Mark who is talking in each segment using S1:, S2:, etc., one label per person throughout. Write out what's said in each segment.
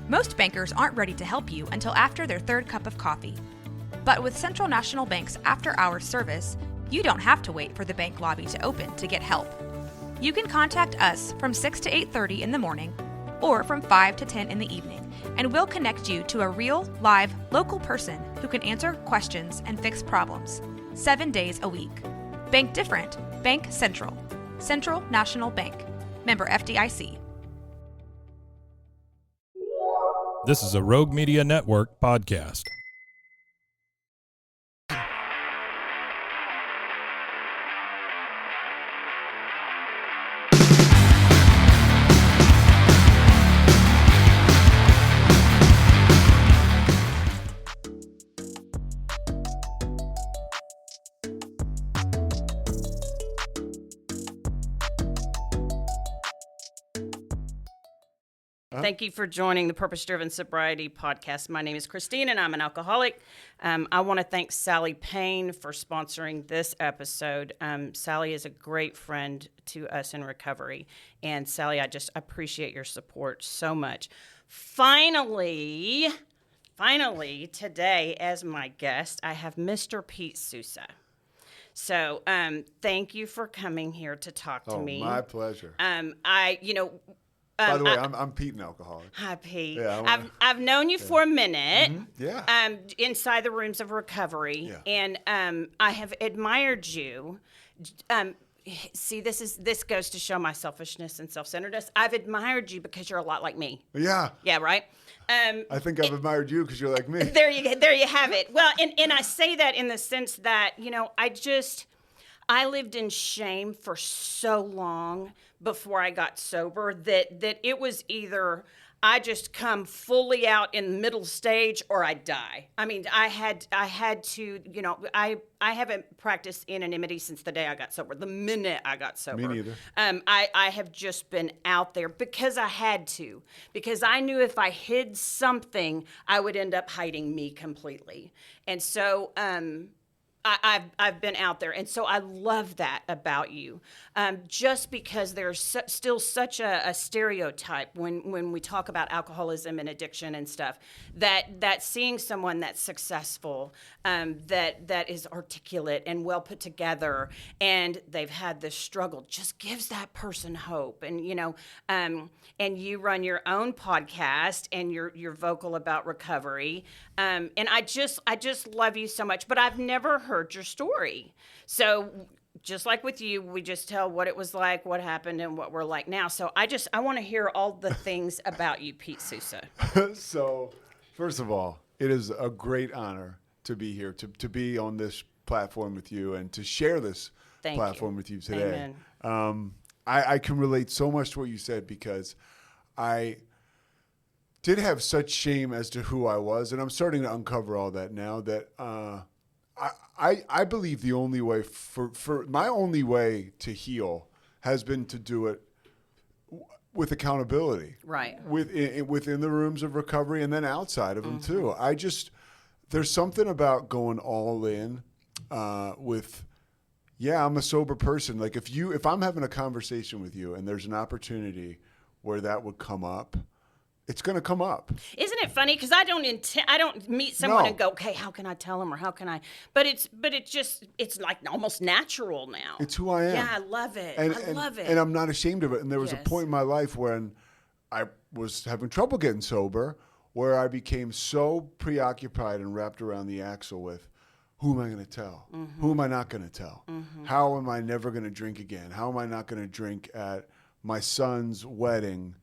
S1: Most bankers aren't ready to help you until after their third cup of coffee. But with Central National Bank's after-hours service, you don't have to wait for the bank lobby to open to get help. You can contact us from 6 to 8:30 in the morning or from 5 to 10 in the evening, and we'll connect you to a real, live, local person who can answer questions and fix problems 7 days a week. Bank different. Bank Central. Central National Bank. Member FDIC.
S2: This is a Rogue Media Network podcast.
S3: Thank you for joining the Purpose Driven Sobriety podcast. My name is Kristine, and I'm an alcoholic. I want to thank Sally Payne for sponsoring this episode. Sally is a great friend to us in recovery. And Sally, I just appreciate your support so much. Finally, today as my guest, I have Mr. Pete Sousa. So thank you for coming here to talk to me.
S4: My pleasure.
S3: By
S4: the way, I'm Pete, an alcoholic.
S3: Hi, Pete.
S4: Yeah,
S3: I've known you for a minute.
S4: Mm-hmm. Yeah.
S3: Inside the rooms of recovery, and I have admired you. See, this goes to show my selfishness and self-centeredness. I've admired you because you're a lot like me.
S4: Yeah.
S3: Yeah. Right.
S4: I think I've admired you because you're like me.
S3: There you have it. Well, and I say that in the sense that I lived in shame for so long before I got sober that it was either I just come fully out in the middle stage or I die. I mean, I had to, I haven't practiced anonymity since the day I got sober, the minute I got sober.
S4: Me neither.
S3: I have just been out there because I had to, because I knew if I hid something, I would end up hiding me completely. And so, I've been out there, and so I love that about you. Just because there's still such a stereotype when we talk about alcoholism and addiction and stuff, that seeing someone that's successful, that is articulate and well put together, and they've had this struggle, just gives that person hope. And and you run your own podcast, and you're vocal about recovery. And I just love you so much, but I've never heard your story. So just like with you, we just tell what it was like, what happened, and what we're like now. So I want to hear all the things about you, Pete Sousa.
S4: So first of all, it is a great honor to be here, to be on this platform with you and to share this platform with you today.
S3: Amen.
S4: I can relate so much to what you said because I did have such shame as to who I was, and I'm starting to uncover all that now. That I believe the only way for my only way to heal has been to do it with accountability,
S3: right?
S4: Within the rooms of recovery and then outside of them too. There's something about going all in with. Yeah, I'm a sober person. Like if I'm having a conversation with you and there's an opportunity where that would come up, it's going to come up.
S3: Isn't it funny? Because I don't meet someone and go, okay, how can I tell them, or how can I? But it's like almost natural now.
S4: It's who I am.
S3: Yeah, I love it. I love it.
S4: And I'm not ashamed of it. And there was a point in my life when I was having trouble getting sober, where I became so preoccupied and wrapped around the axle with, who am I going to tell? Mm-hmm. Who am I not going to tell? Mm-hmm. How am I never going to drink again? How am I not going to drink at my son's wedding?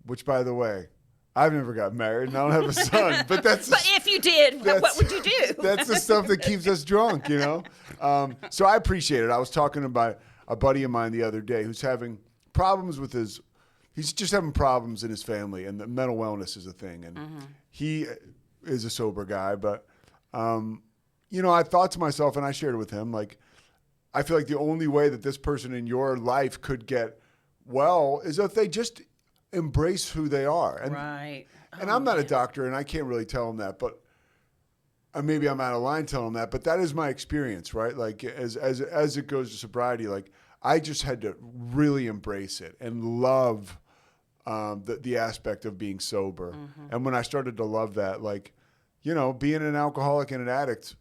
S4: Which, by the way, I've never got married and I don't have a son. But
S3: if you did, what would you do?
S4: That's the stuff that keeps us drunk, So I appreciate it. I was talking about a buddy of mine the other day who's having problems with he's just having problems in his family, and the mental wellness is a thing. And he is a sober guy, but I thought to myself, and I shared it with him, like, I feel like the only way that this person in your life could get well is if they just embrace who they are. And,
S3: right.
S4: And I'm not a doctor, and I can't really tell them that, but maybe I'm out of line telling them that, but that is my experience, right? Like, as it goes to sobriety, like, I just had to really embrace it and love the aspect of being sober. And when I started to love that, like, being an alcoholic and an addict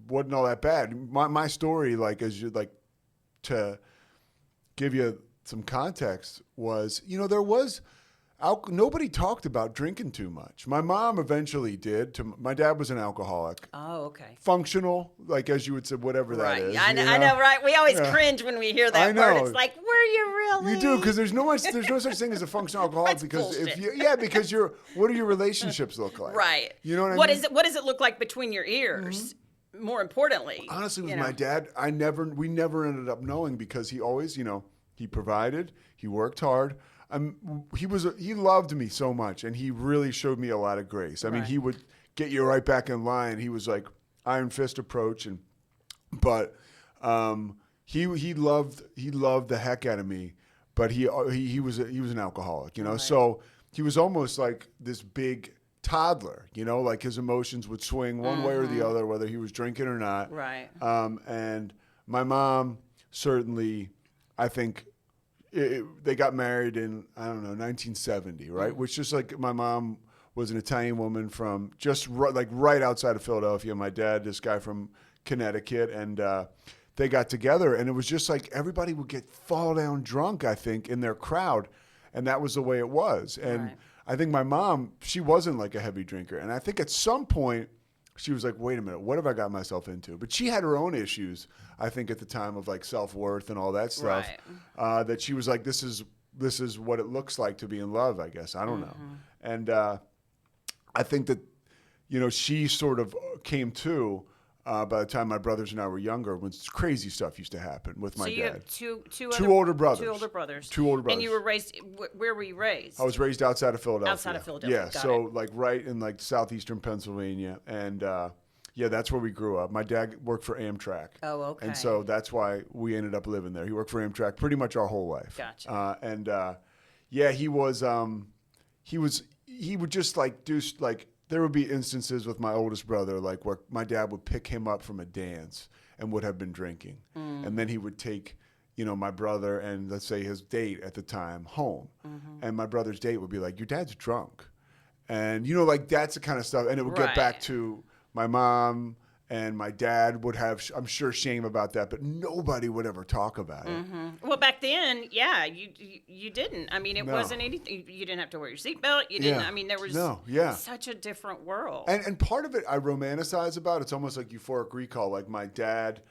S4: wasn't all that bad. My story, like, to give you some context, was, there was nobody talked about drinking too much. My mom eventually did. My dad was an alcoholic.
S3: Oh, okay.
S4: Functional, like, as you would say, whatever that is.
S3: I know, right? We always cringe when we hear that word. It's like, were you really?
S4: You do, because there's no such thing as a functional alcoholic.
S3: That's
S4: because
S3: bullshit.
S4: because what do your relationships look like?
S3: Right.
S4: You know what I mean?
S3: What does it look like between your ears? More importantly,
S4: Honestly, with my dad, we never ended up knowing, because he always, he provided, he worked hard. He loved me so much, and he really showed me a lot of grace. I mean, he would get you right back in line. He was like iron fist approach, but he loved the heck out of me. But he was an alcoholic, Right. So he was almost like this big toddler, like his emotions would swing one way or the other, whether he was drinking or not.
S3: Right.
S4: And my mom certainly, I think. They got married in, 1970, right? Which, just like, my mom was an Italian woman from just right outside of Philadelphia. My dad, this guy from Connecticut, and they got together, and it was just like everybody would fall down drunk, I think, in their crowd, and that was the way it was. And I think my mom, she wasn't like a heavy drinker, and I think at some point she was like, wait a minute, what have I got myself into? But she had her own issues, I think, at the time, of like self-worth and all that stuff.
S3: Right.
S4: That she was like, this is what it looks like to be in love, I guess. I don't know. And I think that, she sort of came to by the time my brothers and I were younger, when crazy stuff used to happen with my dad.
S3: So you have
S4: two older brothers.
S3: Two older brothers.
S4: Two older brothers.
S3: And you were raised, where were you raised?
S4: I was raised outside of Philadelphia.
S3: Outside of Philadelphia.
S4: Yeah, so like right in like southeastern Pennsylvania. And that's where we grew up. My dad worked for Amtrak.
S3: Oh, okay.
S4: And so that's why we ended up living there. He worked for Amtrak pretty much our whole life.
S3: Gotcha.
S4: He would just like do like, there would be instances with my oldest brother, like where my dad would pick him up from a dance and would have been drinking. And then he would take, my brother and, let's say, his date at the time home. And my brother's date would be like, your dad's drunk. And, like, that's the kind of stuff. And it would get back to my mom, and my dad would have, I'm sure, shame about that, but nobody would ever talk about it.
S3: Well, back then, you didn't. I mean, it wasn't anything. You didn't have to wear your seatbelt. You didn't. I mean, there was such a different world.
S4: And part of it I romanticize about. It's almost like euphoric recall, like my dad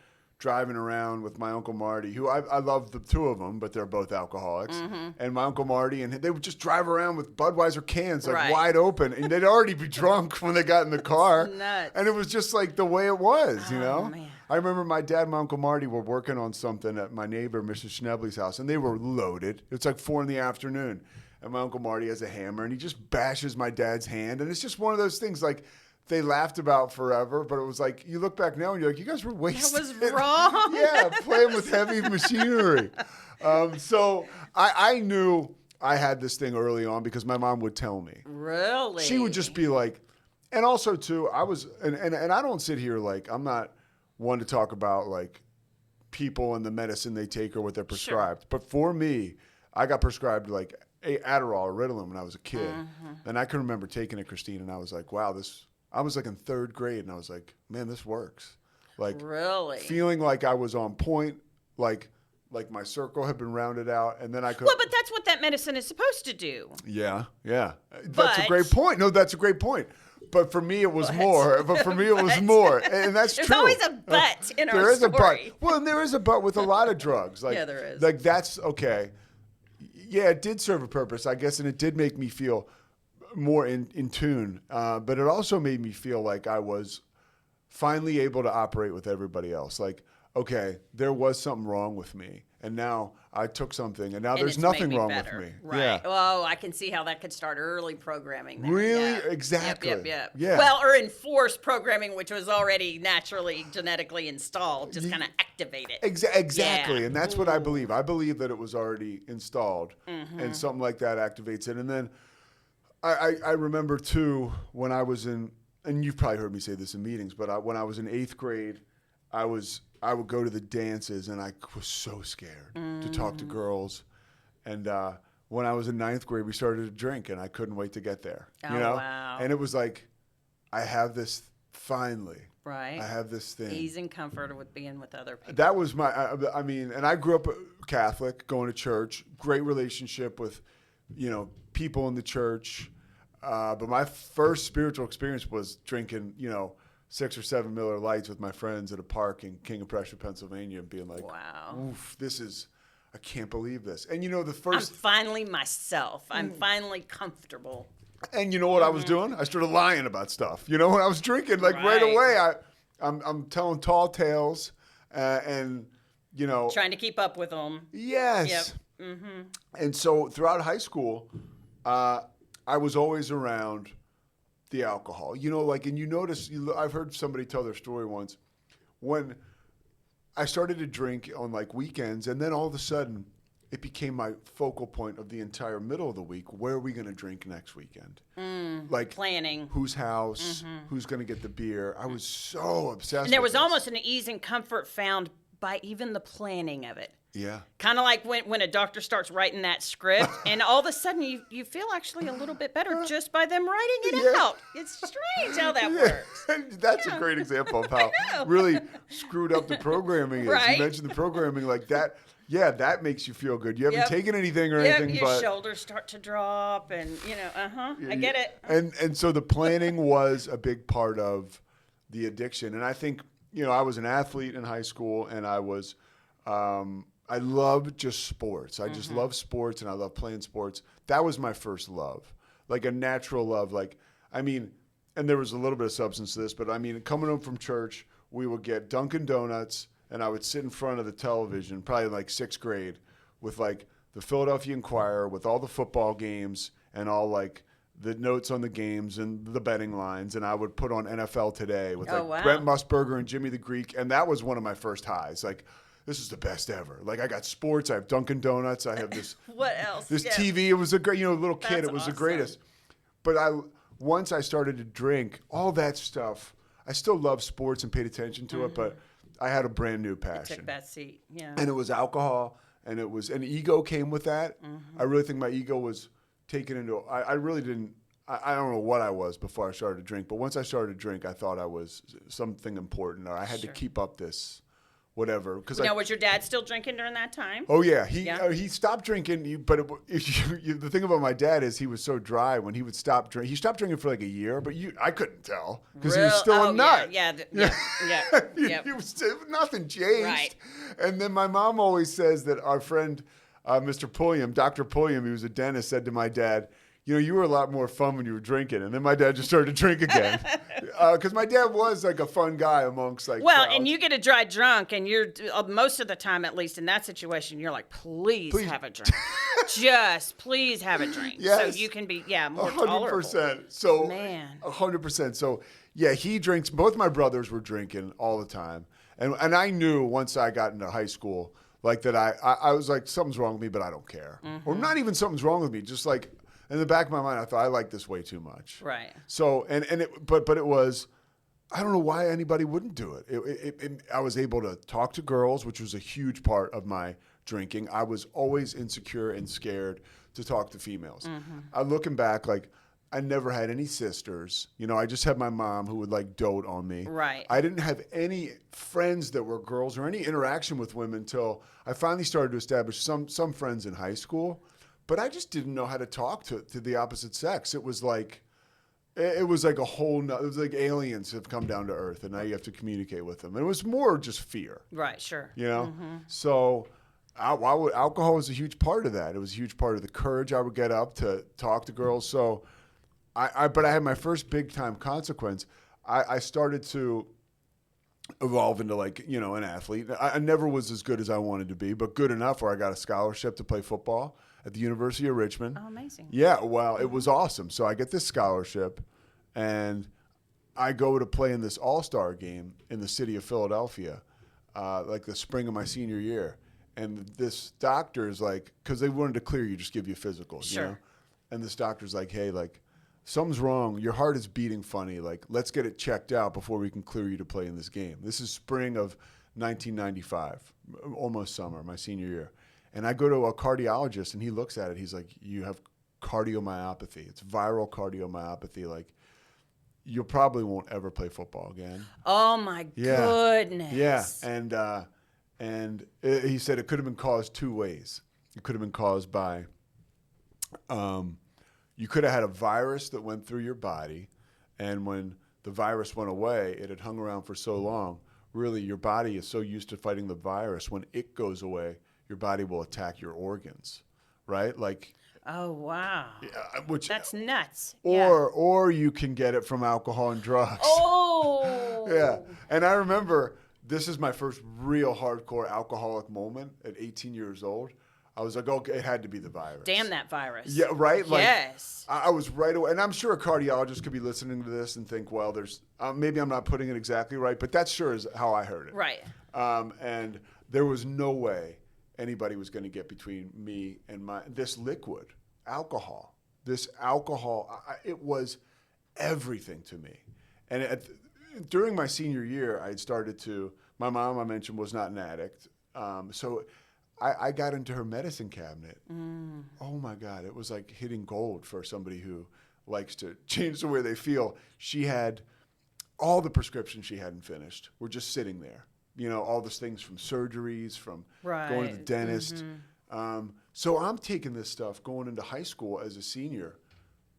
S4: driving around with my Uncle Marty, who I love the two of them, but they're both alcoholics. And my Uncle Marty, and they would just drive around with Budweiser cans, like wide open, and they'd already be drunk when they got in the car.
S3: Nuts.
S4: And it was just like the way it was,
S3: Man.
S4: I remember my dad and my Uncle Marty were working on something at my neighbor, Mrs. Schnebley's house, and they were loaded. It's like 4 p.m. And my Uncle Marty has a hammer, and he just bashes my dad's hand. And it's just one of those things, like, they laughed about forever, but it was like, you look back now and you're like, you guys were wasted.
S3: That was wrong.
S4: Yeah, playing with heavy machinery. So I knew I had this thing early on because my mom would tell me.
S3: Really?
S4: She would just be like, and also too, I was, and I don't sit here like, I'm not one to talk about like people and the medicine they take or what they're prescribed. Sure. But for me, I got prescribed like Adderall or Ritalin when I was a kid. And I can remember taking it, Kristine, and I was like, wow, I was like in 3rd grade, and I was like, man, this works. Like,
S3: really?
S4: Feeling like I was on point, like my circle had been rounded out, and then I could.
S3: Well, but that's what that medicine is supposed to do.
S4: Yeah. That's a great point. No, that's a great point. But for me, it was more. And that's
S3: There's
S4: true.
S3: There's always a but in our story.
S4: There is a but. Well, and there is a but with a lot of drugs. Like,
S3: yeah, there is.
S4: Like, that's okay. Yeah, it did serve a purpose, I guess, and it did make me feel more in tune, but it also made me feel like I was finally able to operate with everybody else. Like, okay, there was something wrong with me, and now I took something, and now there's nothing wrong with me.
S3: Right.
S4: Yeah.
S3: Oh, I can see how that could start early programming there.
S4: Really?
S3: Yeah.
S4: Exactly.
S3: Yep.
S4: Yeah.
S3: Well, or enforced programming, which was already naturally, genetically installed, just kind of activate it.
S4: Exactly.
S3: Yeah.
S4: And that's what I believe. I believe that it was already installed, and something like that activates it. And then I remember, too, when I was in, and you've probably heard me say this in meetings, but when I was in 8th grade, I would go to the dances, and I was so scared to talk to girls. And when I was in 9th grade, we started to drink, and I couldn't wait to get there.
S3: Oh, wow.
S4: And it was like, I have this finally.
S3: Right.
S4: I have this thing.
S3: Ease and comfort with being with other people.
S4: That was I mean, and I grew up Catholic, going to church, great relationship with, people in the church. But my first spiritual experience was drinking, 6 or 7 Miller Lights with my friends at a park in King of Prussia, Pennsylvania, and being like,
S3: wow,
S4: oof, I can't believe this. And the first.
S3: I'm finally myself. I'm finally comfortable.
S4: And you know what I was doing? I started lying about stuff. When I was drinking, right away, I'm telling tall tales, and
S3: trying to keep up with them.
S4: Yes.
S3: Yep. Mm-hmm.
S4: And so throughout high school, I was always around the alcohol. And you notice, I've heard somebody tell their story once, when I started to drink on weekends, and then all of a sudden, it became my focal point of the entire middle of the week. Where are we going to drink next weekend?
S3: Planning.
S4: Whose house? Who's going to get the beer? I was so obsessed
S3: And there
S4: with
S3: was
S4: this.
S3: almost an ease and comfort found by even the planning of it.
S4: Yeah.
S3: Kind of like when a doctor starts writing that script, and all of a sudden you feel actually a little bit better just by them writing it out. It's strange how that works.
S4: That's a great example of how really screwed up the programming is.
S3: Right?
S4: You mentioned the programming like that. Yeah, that makes you feel good. You haven't taken anything or anything,
S3: your
S4: but
S3: shoulders start to drop, and I get it.
S4: And so the planning was a big part of the addiction. And I think I was an athlete in high school, and I was. I loved just sports. I just love sports, and I love playing sports. That was my first love, like a natural love. And there was a little bit of substance to this, but coming home from church, we would get Dunkin' Donuts, and I would sit in front of the television, probably 6th grade, with the Philadelphia Inquirer, with all the football games and all the notes on the games and the betting lines, and I would put on NFL Today with Brent Musburger and Jimmy the Greek, and that was one of my first highs. This is the best ever. I got sports. I have Dunkin' Donuts. I have this.
S3: What else?
S4: This TV. It was a great, little kid.
S3: That's
S4: It was
S3: awesome.
S4: the greatest. But once I started to drink, all that stuff, I still love sports and paid attention to it, but I had a brand new passion.
S3: Took that seat. Yeah.
S4: And it was alcohol, and ego came with that. I really think my ego was taken into. I really didn't. I don't know what I was before I started to drink, but once I started to drink, I thought I was something important, or I had to keep up this. Whatever.
S3: Now, was your dad still drinking during that time?
S4: Oh yeah, he stopped drinking. But the thing about my dad is he was so dry when he would stop drinking. He stopped drinking for a year, but I couldn't tell because he was still a nut.
S3: Yeah.
S4: He was nothing changed.
S3: Right.
S4: And then my mom always says that our friend, Mr. Pulliam, Dr. Pulliam, he was a dentist, said to my dad, you were a lot more fun when you were drinking. And then my dad just started to drink again. Because my dad was a fun guy amongst
S3: Well,
S4: crowds.
S3: and you get a dry drunk, and you're most of the time, at least in that situation, you're like, please. have a drink. Just please have a drink.
S4: Yes.
S3: So you can be more tolerable.
S4: 100%. So
S3: Man.
S4: 100%. So yeah, he drinks. Both my brothers were drinking all the time, and I knew once I got into high school, that I was like, something's wrong with me, but I don't care, or not even something's wrong with me, just in the back of my mind, I thought I like this way too much.
S3: Right.
S4: So but it was, I don't know why anybody wouldn't do it. I was able to talk to girls, which was a huge part of my drinking. I was always insecure and scared to talk to females. Looking back, I never had any sisters. I just had my mom who would dote on me.
S3: Right.
S4: I didn't have any friends that were girls or any interaction with women until I finally started to establish some friends in high school. But I just didn't know how to talk to the opposite sex. It was it was a whole it was like aliens have come down to earth, and now you have to communicate with them. And it was more just fear.
S3: Right, sure.
S4: So alcohol was a huge part of that. It was a huge part of the courage I would get up to talk to girls. So but I had my first big time consequence. I started to evolve into an athlete. I never was as good as I wanted to be, but good enough where I got a scholarship to play football at the University of Richmond.
S3: Oh, amazing.
S4: Yeah, well, it was awesome. So I get this scholarship, and I go to play in this all-star game in the city of Philadelphia, the spring of my senior year. And this doctor is because they wanted to clear you, just give you a physical.
S3: Sure.
S4: And this doctor's like, hey, something's wrong. Your heart is beating funny. Let's get it checked out before we can clear you to play in this game. This is spring of 1995, almost summer, my senior year. And I go to a cardiologist, and he looks at it. He's like, you have cardiomyopathy. It's viral cardiomyopathy. Like, you probably won't ever play football again.
S3: Oh my goodness.
S4: Yeah. And he said it could have been caused two ways. It could have been caused by, you could have had a virus that went through your body, and when the virus went away, it had hung around for so long. Really, your body is so used to fighting the virus. When it goes away, your body will attack your organs, right? Like,
S3: oh wow,
S4: which
S3: that's nuts.
S4: Or you can get it from alcohol and drugs.
S3: Oh,
S4: yeah. And I remember this is my first real hardcore alcoholic moment at 18 years old. I was like, okay, it had to be the virus.
S3: Damn that virus.
S4: Yeah, right? Like,
S3: yes.
S4: I was right away. And I'm sure a cardiologist could be listening to this and think, well, there's maybe I'm not putting it exactly right, but that sure is how I heard it.
S3: Right.
S4: And there was no way anybody was going to get between me and this liquid, alcohol. This alcohol, it was everything to me. And during my senior year, I had started to, my mom, I mentioned, was not an addict. So I got into her medicine cabinet. Oh my God, it was like hitting gold for somebody who likes to change the way they feel. She had all the prescriptions she hadn't finished were just sitting there. You know, all those things from surgeries, from going to the dentist. So I'm taking this stuff going into high school as a senior,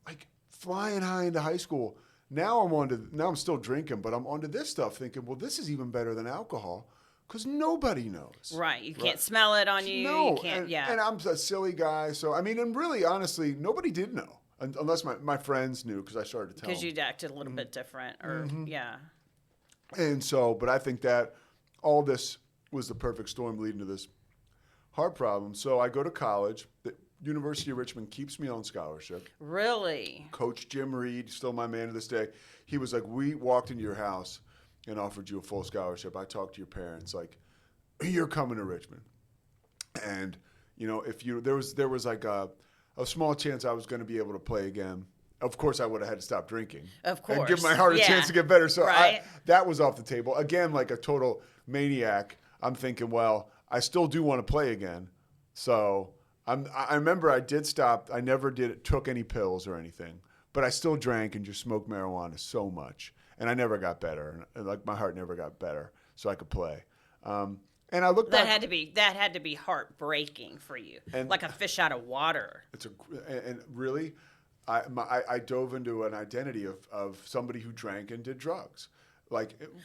S4: like flying high into high school. Now I'm still drinking, but I'm onto this stuff thinking, well, this is even better than alcohol. Because nobody knows.
S3: Right. You can't smell it on you.
S4: No.
S3: You can't,
S4: and I'm a silly guy. So, I mean, and really, honestly, nobody did know. Unless my friends knew, because I started to tell them.
S3: Because you'd acted a little bit different. Or, yeah.
S4: And so, but I think that all this was the perfect storm leading to this heart problem. So I go to college. The University of Richmond keeps me on scholarship.
S3: Really?
S4: Coach Jim Reed, still my man to this day. He was like, we walked into your house and offered you a full scholarship. I talked to your parents, like, you're coming to Richmond. And, you know, if you, there was like a small chance I was going to be able to play again. Of course, I would have had to stop drinking.
S3: Of course.
S4: And give my heart a chance to get better. So
S3: right.
S4: That was off the table. Again, like a total maniac, I'm thinking, well, I still do want to play again. So I remember I did stop. I never took any pills or anything, but I still drank and just smoked marijuana so much. And I never got better. And like my heart never got better, so I could play. And I looked back.
S3: That had to be heartbreaking for you,
S4: and
S3: like a fish out of water.
S4: And really, I dove into an identity of somebody who drank and did drugs.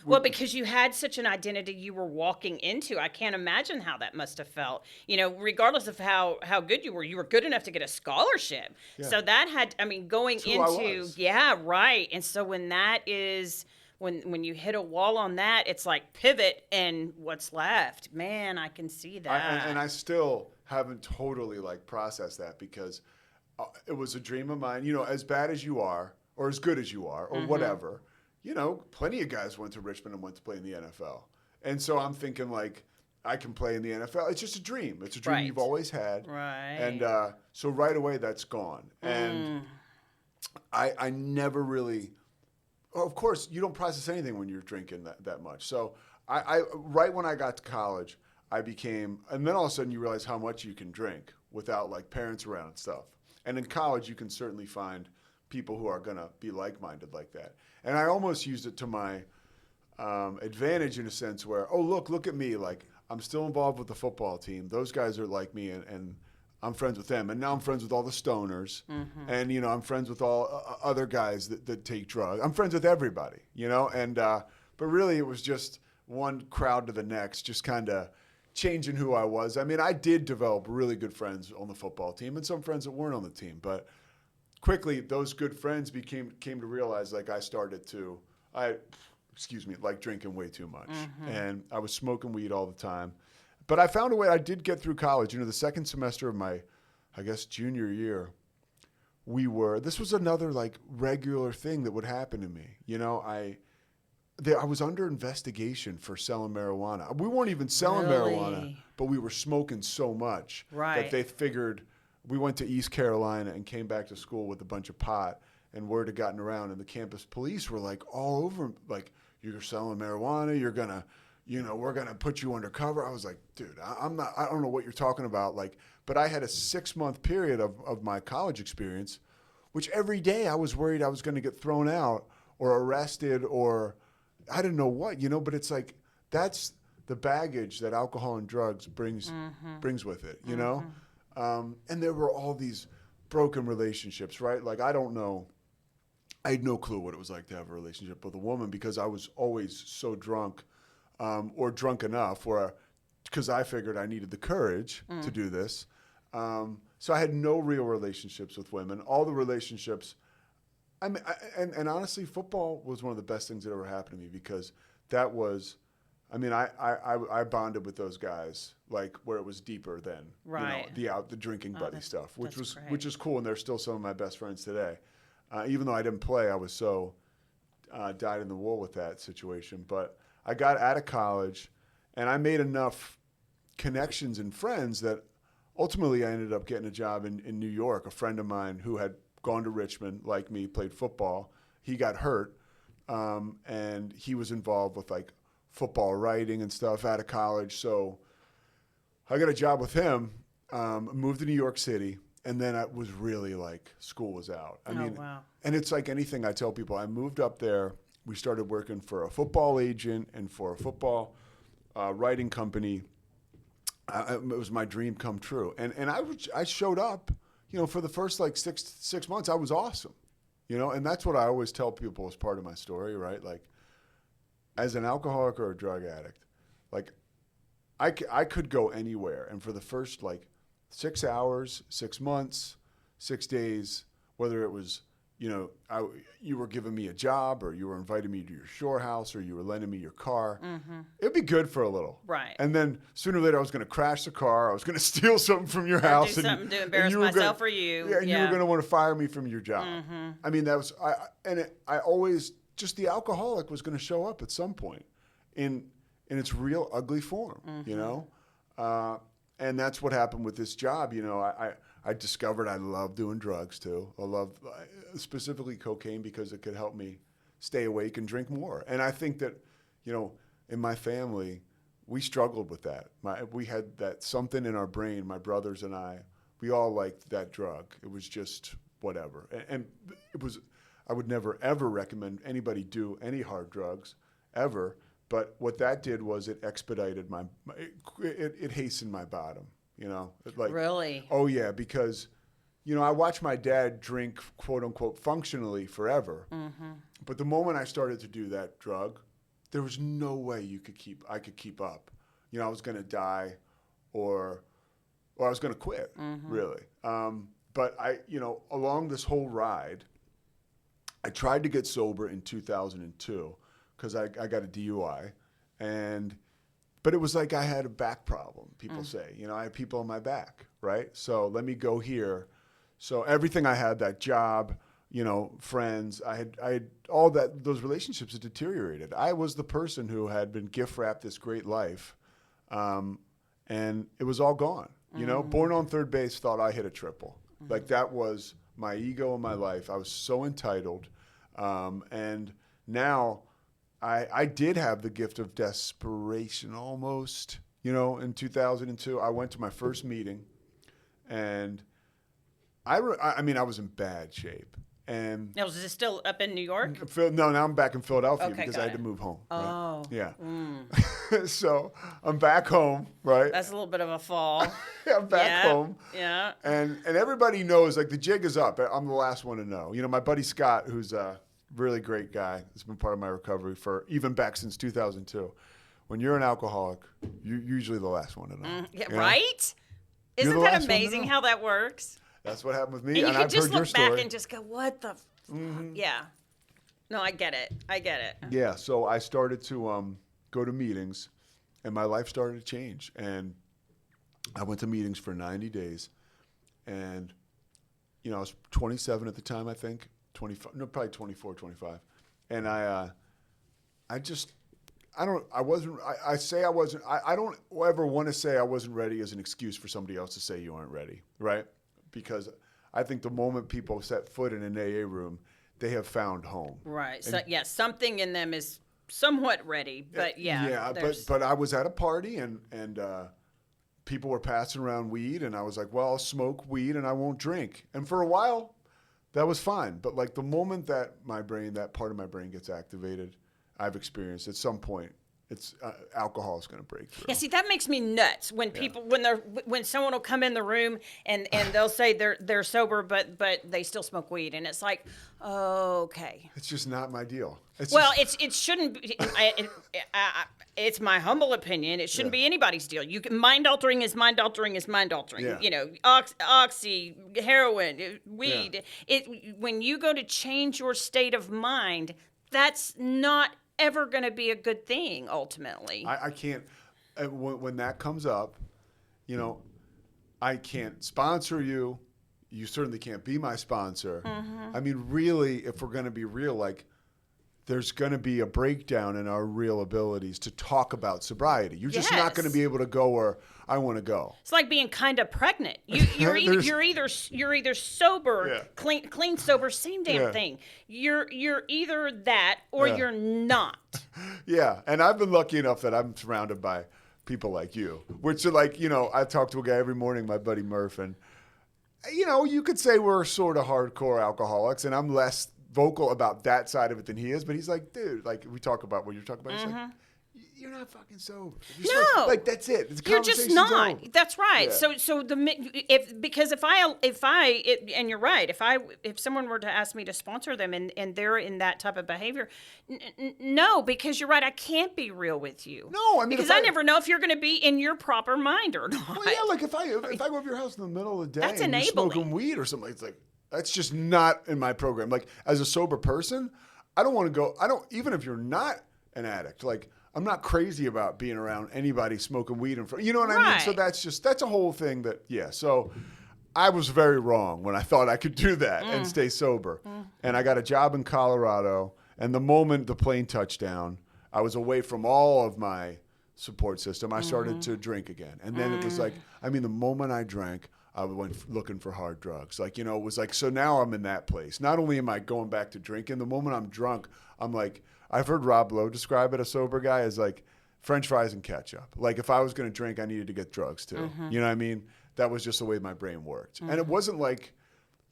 S3: Well, because you had such an identity you were walking into. I can't imagine how that must have felt. You know, regardless of how good you were good enough to get a scholarship. Yeah. So that had, I mean, going into, yeah, right. And so when that is, when you hit a wall on that, it's like pivot and what's left. Man, I can see that.
S4: And I still haven't totally like processed that, because it was a dream of mine. You know, as bad as you are, or as good as you are, or whatever. You know, plenty of guys went to Richmond and went to play in the NFL. And so I'm thinking, like, I can play in the NFL. It's just a dream. It's a dream you've always had.
S3: Right.
S4: And so right away, that's gone. And I never really, of course, you don't process anything when you're drinking that much. So I right when I got to college, I became, and then all of a sudden you realize how much you can drink without, like, parents around and stuff. And in college, you can certainly find people who are going to be like-minded like that. And I almost used it to my advantage in a sense where, oh, look at me. Like, I'm still involved with the football team. Those guys are like me, and I'm friends with them. And now I'm friends with all the stoners. And, you know, I'm friends with all other guys that take drugs. I'm friends with everybody, you know. And but really it was just one crowd to the next, just kind of changing who I was. I mean, I did develop really good friends on the football team and some friends that weren't on the team. But quickly, those good friends came to realize, like, I started to, like drinking way too much. And I was smoking weed all the time. But I found a way. I did get through college. You know, the second semester of my, I guess, junior year, this was another, like, regular thing that would happen to me. You know, I was under investigation for selling marijuana. We weren't even selling marijuana, but we were smoking so much that they figured. We went to East Carolina and came back to school with a bunch of pot, and word had gotten around, and the campus police were like all over, like, you're selling marijuana, you're gonna we're going to put you undercover. I was like, dude, I don't know what you're talking about. Like, but I had a 6-month period of my college experience, which every day I was worried I was going to get thrown out or arrested or I didn't know what, but it's like, that's the baggage that alcohol and drugs brings with it, and there were all these broken relationships, right? Like, I don't know. I had no clue what it was like to have a relationship with a woman because I was always so drunk or drunk enough because I figured I needed the courage to do this. So I had no real relationships with women. All the relationships, and honestly, football was one of the best things that ever happened to me because that was, I bonded with those guys like where it was deeper than the drinking buddy stuff, which is cool, and they're still some of my best friends today. Even though I didn't play, I was so dyed in the wool with that situation. But I got out of college, and I made enough connections and friends that ultimately I ended up getting a job in New York. A friend of mine who had gone to Richmond, like me, played football. He got hurt, and he was involved with like football writing and stuff out of college. So I got a job with him, moved to New York City. And then I was really like, school was out.
S3: Wow.
S4: And it's like anything I tell people. I moved up there. We started working for a football agent and for a football writing company. It was my dream come true. And I showed up, for the first like six months, I was awesome, and that's what I always tell people as part of my story, right? Like, as an alcoholic or a drug addict, like I could go anywhere. And for the first like 6 hours, 6 months, 6 days, whether it was, you were giving me a job or you were inviting me to your shore house or you were lending me your car, it'd be good for a little.
S3: Right.
S4: And then sooner or later I was going to crash the car. I was going to steal something from your house.
S3: Do something to embarrass myself for you.
S4: Yeah, and you were going to want to fire me from your job. That was, I always, just the alcoholic was going to show up at some point in its real ugly form, and that's what happened with this job. I discovered I love doing drugs too. I love specifically cocaine because it could help me stay awake and drink more. And I think that, in my family, we struggled with that. We had that something in our brain, my brothers and I, we all liked that drug. It was just whatever. And it was, I would never, ever recommend anybody do any hard drugs, ever. But what that did was it expedited it hastened my bottom,
S3: Really?
S4: Oh yeah, because, I watched my dad drink, quote unquote, functionally forever. But the moment I started to do that drug, there was no way I could keep up. I was going to die or I was going to quit, really. But along this whole ride, I tried to get sober in 2002. Because I got a DUI, but it was like I had a back problem, people say. I had people on my back, right? So let me go here. So everything I had, that job, friends, I had all that, those relationships had deteriorated. I was the person who had been gift wrapped this great life, and it was all gone. Born on third base, thought I hit a triple. Like, that was my ego in my life. I was so entitled, and now I did have the gift of desperation almost, in 2002. I went to my first meeting, and I was in bad shape. And
S3: now, is this still up in New York?
S4: No, now I'm back in Philadelphia
S3: Okay,
S4: because I had to move home.
S3: Oh.
S4: Right? Yeah. So I'm back home, right?
S3: That's a little bit of a fall.
S4: I'm back home.
S3: Yeah.
S4: And everybody knows, like, the jig is up. I'm the last one to know. My buddy Scott, who's really great guy. It's been part of my recovery for even back since 2002. When you're an alcoholic, you're usually the last one to know.
S3: Yeah, right? Isn't that amazing how that works?
S4: That's what happened with me.
S3: And you can
S4: I've
S3: just
S4: heard your
S3: look back
S4: story.
S3: and just go, what the? Yeah. No, I get it.
S4: Yeah. So I started to go to meetings, and my life started to change. And I went to meetings for 90 days, and I was 27 at the time, I think. 25, no, probably 24, 25. And I don't ever want to say I wasn't ready as an excuse for somebody else to say you aren't ready, right? Because I think the moment people set foot in an AA room, they have found home.
S3: Right. So, something in them is somewhat ready, but
S4: Yeah, but I was at a party and people were passing around weed, and I was like, well, I'll smoke weed and I won't drink. And for a while, that was fine. But like the moment that that part of my brain gets activated, I've experienced at some point, it's alcohol is going to break through.
S3: Yeah, see, that makes me nuts when people when someone will come in the room and they'll say they're sober but they still smoke weed, and it's like, okay,
S4: It's just not my deal.
S3: it shouldn't be. It's my humble opinion. It shouldn't be anybody's deal. Mind altering is mind altering is mind altering.
S4: Yeah.
S3: You know, oxy, heroin, weed. When you go to change your state of mind, that's not ever going to be a good thing ultimately.
S4: I can't, when that comes up, you know, I can't sponsor you. You certainly can't be my sponsor.
S3: Mm-hmm.
S4: I mean, really, if we're going to be real, like, there's going to be a breakdown in our real abilities to talk about sobriety. You're just not going to be able to go where I want to go.
S3: It's like being kind of pregnant. You're either sober, clean sober, same damn thing. You're either that or you're not.
S4: Yeah, and I've been lucky enough that I'm surrounded by people like you, which are like, you know, I talk to a guy every morning, my buddy Murph, and, you know, you could say we're sort of hardcore alcoholics, and I'm less vocal about that side of it than he is, but he's like, dude, like we talk about what you're talking about. He's like, you're not fucking sober.
S3: No,
S4: like that's it.
S3: You're just not.
S4: Over.
S3: That's right.
S4: Yeah.
S3: So and you're right. If someone were to ask me to sponsor them and they're in that type of behavior, no, because you're right. I can't be real with you.
S4: No, I mean,
S3: because I never know if you're going to be in your proper mind or not.
S4: Well, yeah, like if I go over your house in the middle of the day
S3: That's
S4: and you're
S3: enabling.
S4: smoking weed or something, it's like that's just not in my program. Like as a sober person, I don't want to go. I don't even if you're not an addict. Like I'm not crazy about being around anybody smoking weed in front. You know what I mean? So that's a whole thing that So I was very wrong when I thought I could do that and stay sober. And I got a job in Colorado. And the moment the plane touched down, I was away from all of my support system. I started to drink again. And then it was like, I mean, the moment I drank, I went looking for hard drugs. Like, you know, it was like, so now I'm in that place. Not only am I going back to drinking, the moment I'm drunk, I'm like, I've heard Rob Lowe describe it, a sober guy, as like French fries and ketchup. Like if I was going to drink, I needed to get drugs too. You know what I mean? That was just the way my brain worked. And it wasn't like,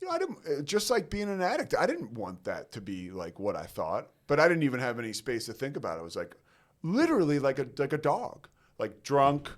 S4: you know, I didn't, just like being an addict, I didn't want that to be like what I thought, but I didn't even have any space to think about it. It was like literally like a dog, like drunk,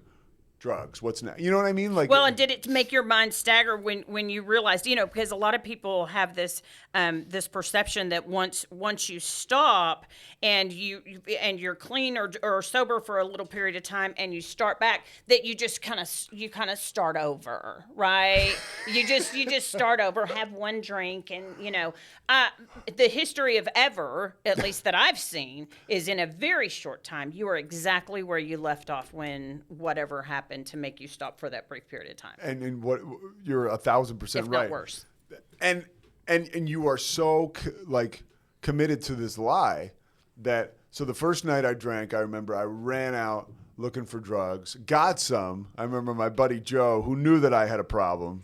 S4: drugs. What's next? You know what I mean? Like,
S3: well, and did it make your mind stagger when you realized, you know, because a lot of people have this this perception that once you stop and you're clean or sober for a little period of time and you start back, that you just kind of start over, right? you just start over, have one drink, and you know, the history of ever, at least that I've seen, is in a very short time you are exactly where you left off when whatever happened to make you stop for that brief period of time.
S4: And what you're 1,000%
S3: if
S4: right.
S3: not worse.
S4: And you are so committed to this lie that so the first night I drank, I remember I ran out looking for drugs, got some. I remember my buddy Joe, who knew that I had a problem,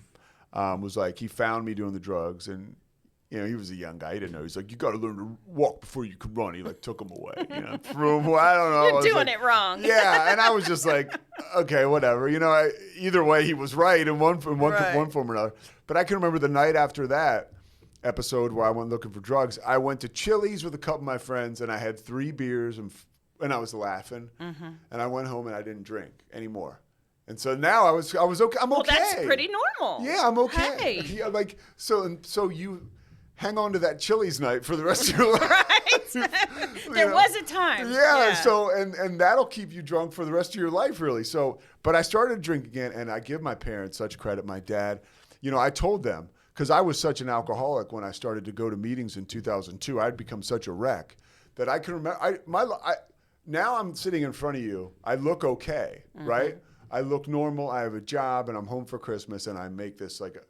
S4: was like, he found me doing the drugs, and you know, he was a young guy. He didn't know. He's like, you got to learn to walk before you can run. He like took him away. You know, I don't know.
S3: You're doing it wrong.
S4: Yeah, and I was just like, okay, whatever. You know, either way, he was right in one form or another. But I can remember the night after that episode where I went looking for drugs. I went to Chili's with a couple of my friends, and I had 3 beers, and I was laughing. And I went home and I didn't drink anymore. And so now I was okay. I'm okay.
S3: Well, that's pretty normal.
S4: Yeah, I'm okay.
S3: Hey.
S4: Yeah, like so you hang on to that Chili's night for the rest of your life.
S3: Right. There was a time.
S4: Yeah. So and that'll keep you drunk for the rest of your life, really. So, but I started to drink again, and I give my parents such credit. My dad, you know, I told them, because I was such an alcoholic when I started to go to meetings in 2002. I'd become such a wreck that I can remember. Now I'm sitting in front of you. I look okay, right? I look normal. I have a job, and I'm home for Christmas, and I make this like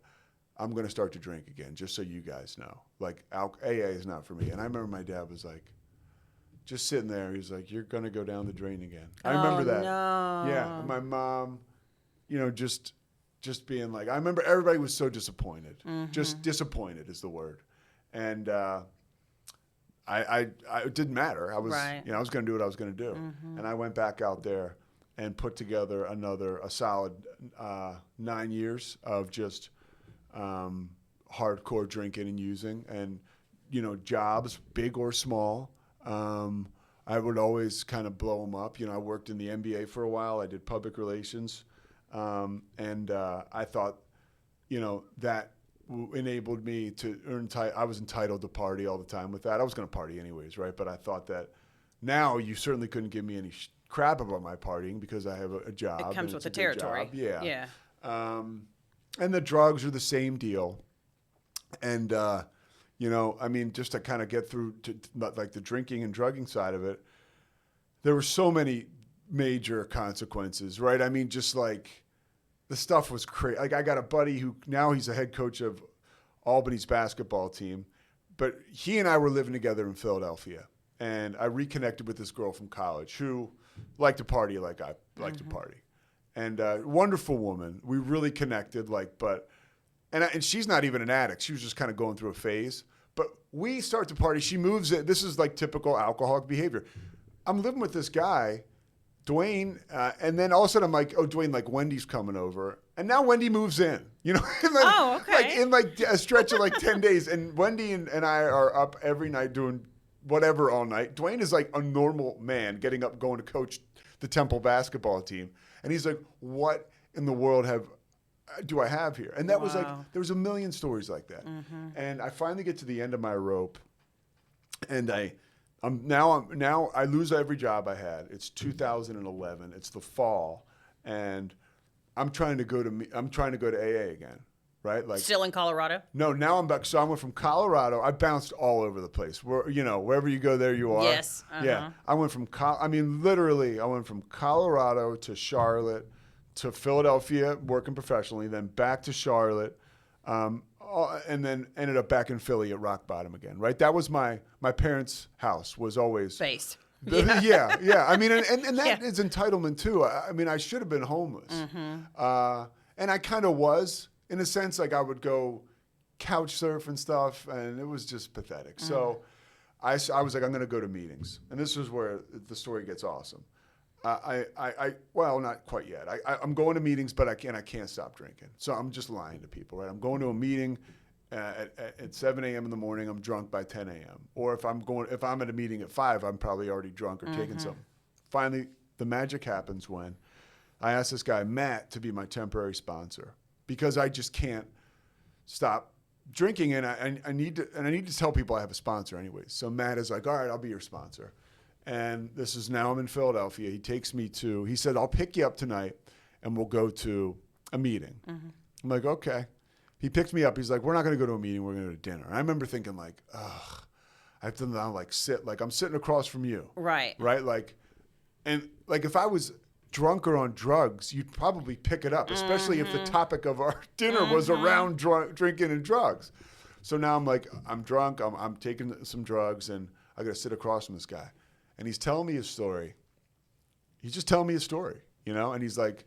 S4: I'm going to start to drink again, just so you guys know. Like, AA is not for me. And I remember my dad was like, just sitting there. He's like, you're going to go down the drain again. I remember that.
S3: No.
S4: Yeah. And my mom, you know, just being like, I remember everybody was so disappointed. Just disappointed is the word. And it didn't matter. I was,
S3: Right.
S4: I was going to do what I was going to do. And I went back out there and put together a solid 9 years of just hardcore drinking and using, and jobs, big or small. I would always kind of blow them up. I worked in the NBA for a while. I did public relations, and I thought, that enabled me to earn. I was entitled to party all the time with that. I was going to party anyways, right? But I thought that now you certainly couldn't give me any crap about my partying because I have a job.
S3: It comes
S4: and
S3: with the
S4: it's a good
S3: territory.
S4: job. Yeah.
S3: Yeah.
S4: And the drugs are the same deal. And, just to kind of get through to like the drinking and drugging side of it, there were so many major consequences, right? I mean, just like the stuff was crazy. Like I got a buddy who now he's a head coach of Albany's basketball team, but he and I were living together in Philadelphia. And I reconnected with this girl from college who liked to party like I like to party. And wonderful woman. We really connected, and she's not even an addict. She was just kind of going through a phase. But we start to party. She moves in. This is like typical alcoholic behavior. I'm living with this guy, Dwayne, and then all of a sudden I'm like, oh, Dwayne, like Wendy's coming over. And now Wendy moves in,
S3: Oh, okay.
S4: in a stretch of 10 days. And Wendy and I are up every night doing whatever all night. Dwayne is like a normal man getting up, going to coach the Temple basketball team. And he's like, what in the world do I have here? And that was there was a million stories like that. And I finally get to the end of my rope, and I lose every job I had. It's 2011. It's the fall, and I'm trying to go to AA again, right? Like
S3: Still in Colorado?
S4: no, now I'm back. So I went from Colorado. I bounced all over the place. Wherever you go, there you are.
S3: Yes.
S4: Yeah. I went from literally, I went from Colorado to Charlotte to Philadelphia, working professionally, then back to Charlotte, and then ended up back in Philly at rock bottom again. Right. That was my parents' house. Was always
S3: Base.
S4: Yeah. I mean, and that is entitlement too. I mean, I should have been homeless, and I kind of was. In a sense, like I would go couch surf and stuff, and it was just pathetic. So I was like, I'm going to go to meetings. And this is where the story gets awesome. Well, not quite yet. I'm going to meetings, but I can't stop drinking. So I'm just lying to people, right? I'm going to a meeting at 7 a.m. in the morning. I'm drunk by 10 a.m. Or if I'm at a meeting at 5, I'm probably already drunk or taking something. Finally, the magic happens when I asked this guy, Matt, to be my temporary sponsor. Because I just can't stop drinking, and I need to tell people I have a sponsor anyways. So Matt is like, all right, I'll be your sponsor. And now I'm in Philadelphia. He takes me he said, I'll pick you up tonight and we'll go to a meeting. I'm like, okay. He picked me up. He's like, we're not going to go to a meeting. We're going to go to dinner. And I remember thinking like, ugh, I have to now I'm sitting across from you.
S3: Right.
S4: Right. And if I was drunk or on drugs, you'd probably pick it up, especially if the topic of our dinner was around drinking and drugs. So now I'm like, I'm drunk, I'm taking some drugs, and I got to sit across from this guy. And he's telling me his story. He's just telling me his story, and he's like,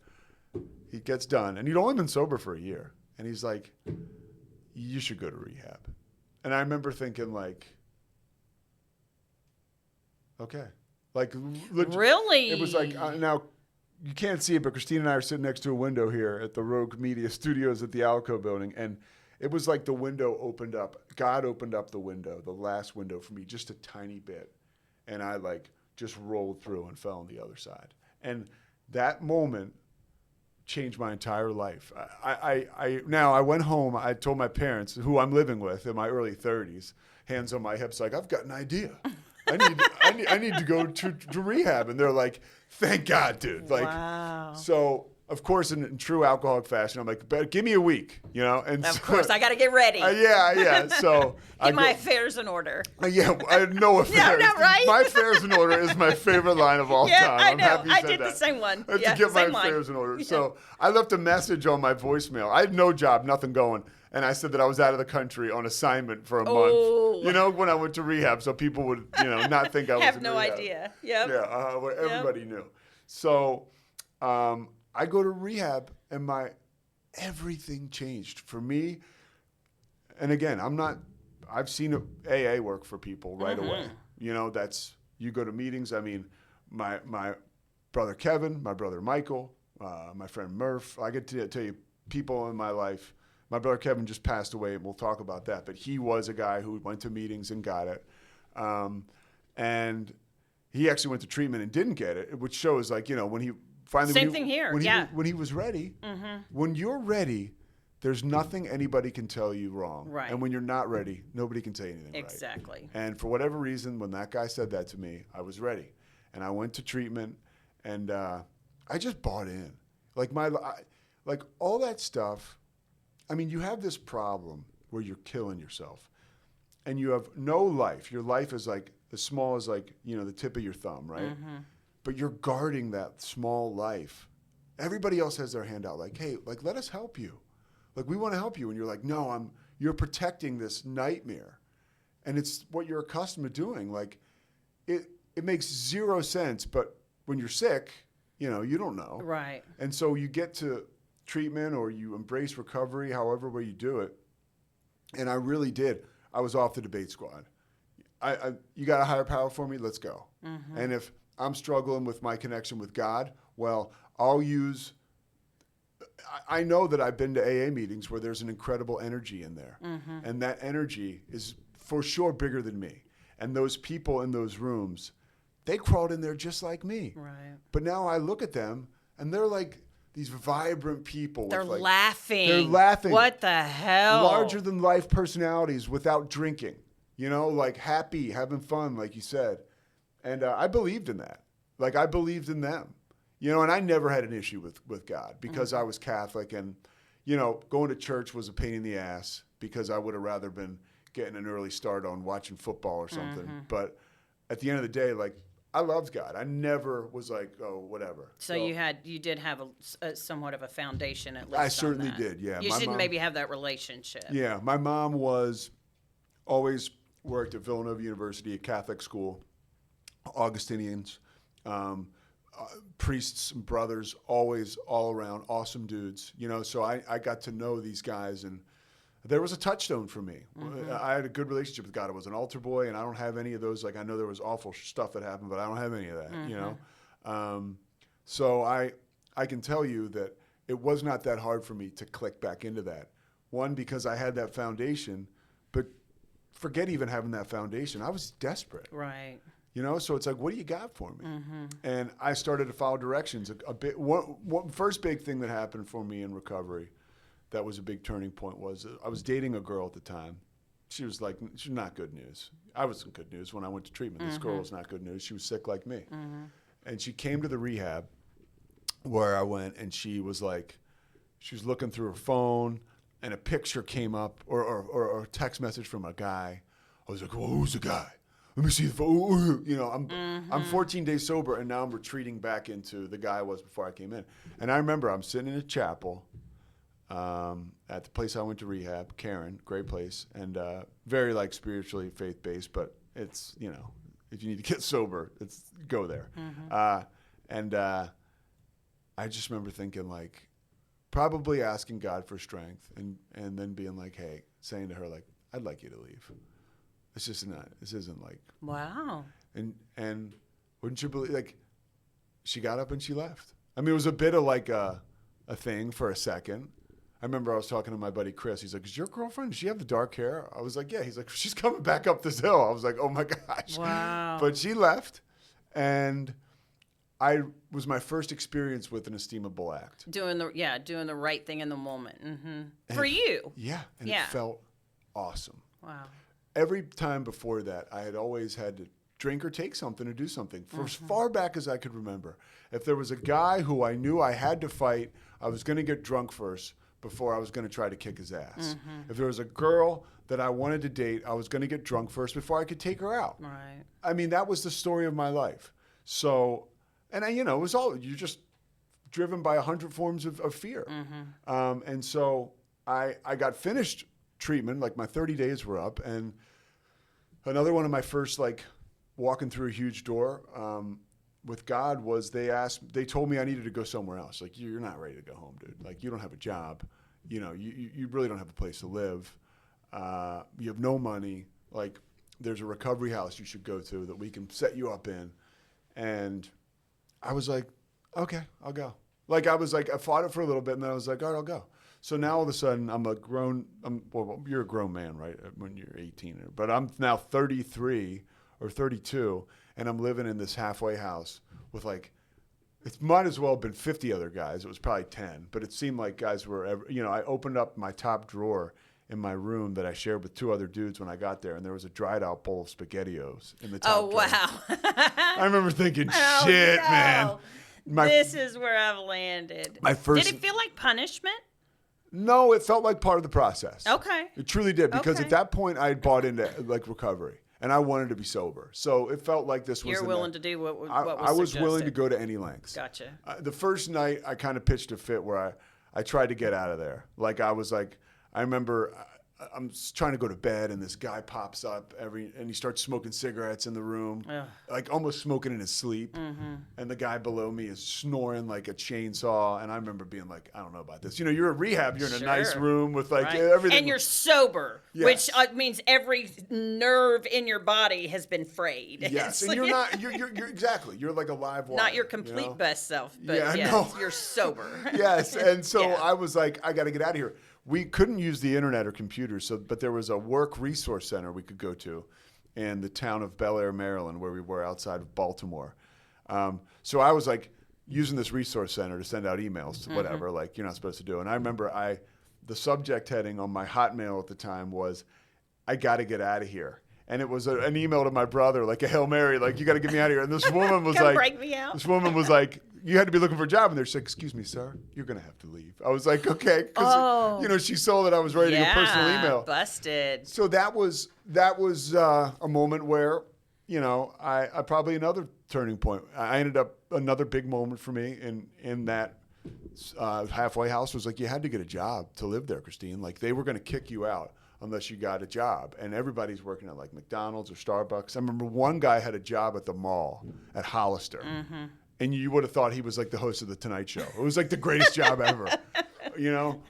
S4: he gets done. And he'd only been sober for a year. And he's like, you should go to rehab. And I remember thinking okay.
S3: Really?
S4: It was like, now, you can't see it, but Kristine and I are sitting next to a window here at the Rogue Media Studios at the Alco building. And it was like the window opened up. God opened up the window, the last window for me, just a tiny bit. And I just rolled through and fell on the other side. And that moment changed my entire life. Now I went home. I told my parents, who I'm living with in my early 30s, hands on my hips, like, I've got an idea. I need to go to rehab. And they're like, thank God, dude.
S3: Wow.
S4: So of course, in true alcoholic fashion, I'm like, give me a week, And
S3: of course, I got to get ready.
S4: Yeah. So
S3: Get my affairs in order.
S4: I had no affairs.
S3: No, right?
S4: My affairs in order is my favorite line of all time.
S3: I know.
S4: I'm happy you
S3: I
S4: said
S3: did
S4: that.
S3: the same one.
S4: I had to get my affairs in order. Yeah. So I left a message on my voicemail. I had no job, nothing going. And I said that I was out of the country on assignment for a month, when I went to rehab, so people would, not think I was
S3: have no
S4: rehab.
S3: idea. Yep.
S4: Yeah, everybody knew. So I go to rehab, and everything changed for me. And again, I've seen AA work for people right away. You know, you go to meetings. I mean, my brother Kevin, my brother Michael, my friend Murph. I get to tell you people in my life. My brother Kevin just passed away, and we'll talk about that. But he was a guy who went to meetings and got it. And he actually went to treatment and didn't get it, which shows, like, you know, when he finally...
S3: Same thing here,
S4: when he was ready, when you're ready, there's nothing anybody can tell you wrong.
S3: Right.
S4: And when you're not ready, nobody can say anything
S3: Exactly.
S4: right. And for whatever reason, when that guy said that to me, I was ready. And I went to treatment, and I just bought in. Like, like all that stuff... I mean, you have this problem where you're killing yourself and you have no life. Your life is like as small as, like, you know, the tip of your thumb, right? But you're guarding that small life. Everybody else has their hand out like, hey, like, let us help you. Like, we want to help you. And you're like, no, you're protecting this nightmare. And it's what you're accustomed to doing. Like, it makes zero sense. But when you're sick, you know, you don't know.
S3: Right.
S4: And so you get to treatment or you embrace recovery, however way you do it. And I really did. I was off the debate squad. You got a higher power for me? Let's go. And if I'm struggling with my connection with God, well, I know that I've been to AA meetings where there's an incredible energy in there. And that energy is for sure bigger than me. And those people in those rooms, they crawled in there just like me.
S3: Right.
S4: But now I look at them and they're like these vibrant people.
S3: They're
S4: with, like,
S3: laughing.
S4: They're laughing.
S3: What the hell?
S4: Larger than life personalities without drinking. You know, like happy, having fun, like you said. And I believed in that. Like, I believed in them. You know, and I never had an issue with God because I was Catholic, and, you know, going to church was a pain in the ass because I would have rather been getting an early start on watching football or something. But at the end of the day, like, I loved God. I never was like, oh, whatever.
S3: So you did have a somewhat of a foundation, at least.
S4: I certainly did, yeah.
S3: You
S4: My
S3: didn't
S4: mom,
S3: maybe have that relationship.
S4: Yeah, my mom always worked at Villanova University, a Catholic school, Augustinians, priests and brothers, always all around, awesome dudes. You know, so I got to know these guys, and there was a touchstone for me. I had a good relationship with God. I was an altar boy, and I don't have any of those. Like, I know there was awful stuff that happened, but I don't have any of that, you know? So I can tell you that it was not that hard for me to click back into that. One, because I had that foundation, but forget even having that foundation. I was desperate.
S3: Right.
S4: You know, so it's like, what do you got for me? And I started to follow directions a bit. One first big thing that happened for me in recovery that was a big turning point was I was dating a girl at the time. She was not good news. I wasn't good news when I went to treatment. This girl was not good news. She was sick like me. And she came to the rehab where I went, and she was looking through her phone, and a picture came up or a text message from a guy. I was like, well, who's the guy? Let me see the phone. You know, I'm 14 days sober, and now I'm retreating back into the guy I was before I came in. And I remember I'm sitting in a chapel at the place I went to rehab, Karen, great place, and very like spiritually faith-based, but it's, you know, if you need to get sober, go there. And I just remember thinking, like, probably asking God for strength, and then being like, hey, saying to her, like, I'd like you to leave. It's just not, this isn't like.
S3: Wow.
S4: And wouldn't you believe, like, she got up and she left. I mean, it was a bit of like a thing for a second. I remember I was talking to my buddy Chris. He's like, is your girlfriend, does she have the dark hair? I was like, yeah. He's like, she's coming back up this hill. I was like, oh my gosh.
S3: Wow.
S4: But she left, and I was my first experience with an esteemable act.
S3: Doing the right thing in the moment. For you.
S4: Yeah. And
S3: Yeah.
S4: it felt awesome.
S3: Wow.
S4: Every time before that, I had always had to drink or take something or do something for as far back as I could remember. If there was a guy who I knew I had to fight, I was going to get drunk first before I was going to try to kick his ass. If there was a girl that I wanted to date, I was going to get drunk first before I could take her out.
S3: Right.
S4: I mean, that was the story of my life. So, and I, you know, it was all, you're just driven by 100 forms of fear. And so I got finished treatment, like my 30 days were up, and another one of my first, like, walking through a huge door with God was they told me I needed to go somewhere else. Like, you're not ready to go home, dude. Like, you don't have a job. You know, you really don't have a place to live. You have no money. Like, there's a recovery house you should go to that we can set you up in. And I was like, okay, I'll go. Like, I fought it for a little bit, and then I was like, all right, I'll go. So now all of a sudden, well, you're a grown man, right, when you're 18. But I'm now 33 or 32, and I'm living in this halfway house with, like, it might as well have been 50 other guys. It was probably 10, but it seemed like guys were, I opened up my top drawer in my room that I shared with 2 other dudes when I got there, and there was a dried out bowl of SpaghettiOs in the top drawer.
S3: Wow.
S4: I remember thinking, shit, man.
S3: This is where I've landed. Did it feel like punishment?
S4: No, it felt like part of the process.
S3: Okay.
S4: It truly did, because
S3: Okay.
S4: at that point I had bought into like recovery, and I wanted to be sober. So it felt like this was.
S3: You're willing to do what was
S4: I was willing to
S3: suggested.
S4: go to any lengths.
S3: Gotcha.
S4: The first night I kind of pitched a fit where I tried to get out of there. Like, I remember I'm trying to go to bed, and this guy pops up and he starts smoking cigarettes in the room, like almost smoking in his sleep. Mm-hmm. And the guy below me is snoring like a chainsaw. And I remember being like, I don't know about this. You're in rehab. You're in a nice room with like everything.
S3: And you're sober,
S4: Yes.
S3: which means every nerve in your body has been frayed.
S4: Yes, and you're exactly. You're like a live wire.
S3: Not your complete best self, but you're sober.
S4: Yes, and so
S3: Yeah.
S4: I was like, I got to get out of here. We couldn't use the internet or computers, but there was a work resource center we could go to in the town of Bel Air, Maryland, where we were outside of Baltimore. So I was like using this resource center to send out emails to whatever, like you're not supposed to do. And I remember the subject heading on my Hotmail at the time was, I got to get out of here. And it was an email to my brother, like a Hail Mary, like, you got to get me out of here. And this woman was like,
S3: break me out.
S4: This woman was like, you had to be looking for a job. And they're like, excuse me, sir, you're going to have to leave. I was like, okay. Because, she saw that I was writing a personal email.
S3: Busted.
S4: So that was a moment where, I probably another turning point. I ended up, another big moment for me in that halfway house was like, you had to get a job to live there, Kristine. Like, they were going to kick you out unless you got a job. And everybody's working at like McDonald's or Starbucks. I remember one guy had a job at the mall at Hollister. Mm-hmm. And you would have thought he was like the host of The Tonight Show. It was like the greatest job ever.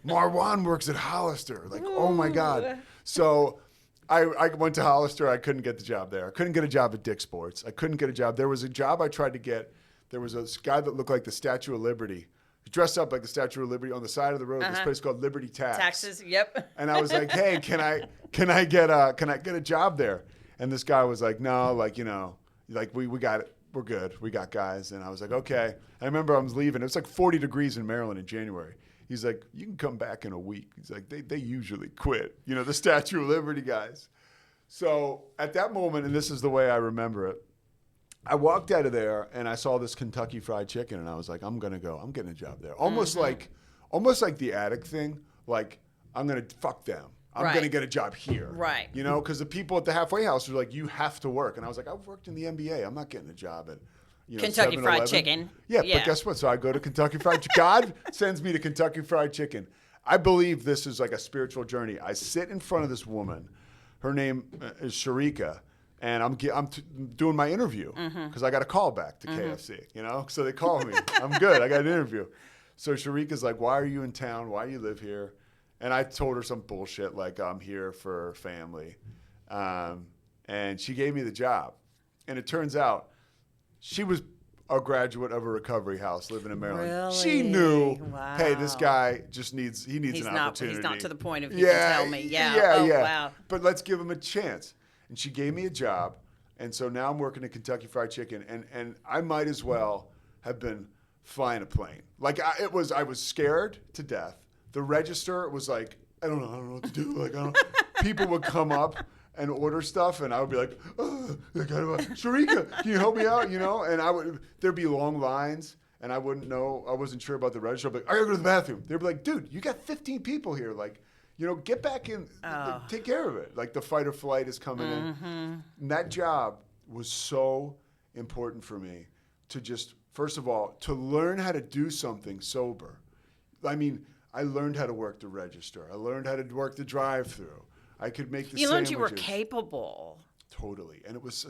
S4: Marwan works at Hollister. Like, oh my God. So I went to Hollister. I couldn't get the job there. I couldn't get a job at Dick's Sports. I couldn't get a job. There was a job I tried to get. There was a guy that looked like the Statue of Liberty. He dressed up like the Statue of Liberty on the side of the road. This place called Liberty
S3: Taxes, yep.
S4: And I was like, hey, can I get a job there? And this guy was like, no, like, like we got it. We're good. We got guys. And I was like, okay. I remember I was leaving. It was like 40 degrees in Maryland in January. He's like, you can come back in a week. He's like, they usually quit, the Statue of Liberty guys. So at that moment, and this is the way I remember it, I walked out of there and I saw this Kentucky Fried Chicken, and I was like, I'm going to go. I'm getting a job there. Almost like the addict thing. Like, I'm going to fuck them. I'm going to get a job here.
S3: Right.
S4: Because the people at the halfway house were like, you have to work. And I was like, I've worked in the NBA. I'm not getting a job at
S3: Kentucky
S4: 7-Eleven.
S3: Fried Chicken.
S4: Yeah, but guess what? So I go to Kentucky Fried Chicken. God sends me to Kentucky Fried Chicken. I believe this is like a spiritual journey. I sit in front of this woman. Her name is Sharika. And I'm doing my interview because I got a call back to KFC, So they call me. I'm good. I got an interview. So Sharika's like, why are you in town? Why do you live here? And I told her some bullshit like, I'm here for family. And she gave me the job. And it turns out she was a graduate of a recovery house living in Maryland.
S3: Really?
S4: She knew,
S3: wow.
S4: hey, this guy just needs an opportunity.
S3: He's not to the point of you can tell me. Yeah. Wow.
S4: But let's give him a chance. And she gave me a job. And so now I'm working at Kentucky Fried Chicken. And I might as well have been flying a plane. Like, I was scared to death. The register was like, I don't know what to do. Like, people would come up and order stuff, and I would be like, Sharika, can you help me out? And there'd be long lines, and I wouldn't know. I wasn't sure about the register. I'd be like, I gotta go to the bathroom. They'd be like, dude, you got 15 people here. Like, get back in, take care of it. Like, the fight or flight is coming in. And that job was so important for me to just, first of all, to learn how to do something sober. I mean, I learned how to work the register. I learned how to work the drive-through. I could make the sandwiches.
S3: You learned you were capable.
S4: Totally. And it was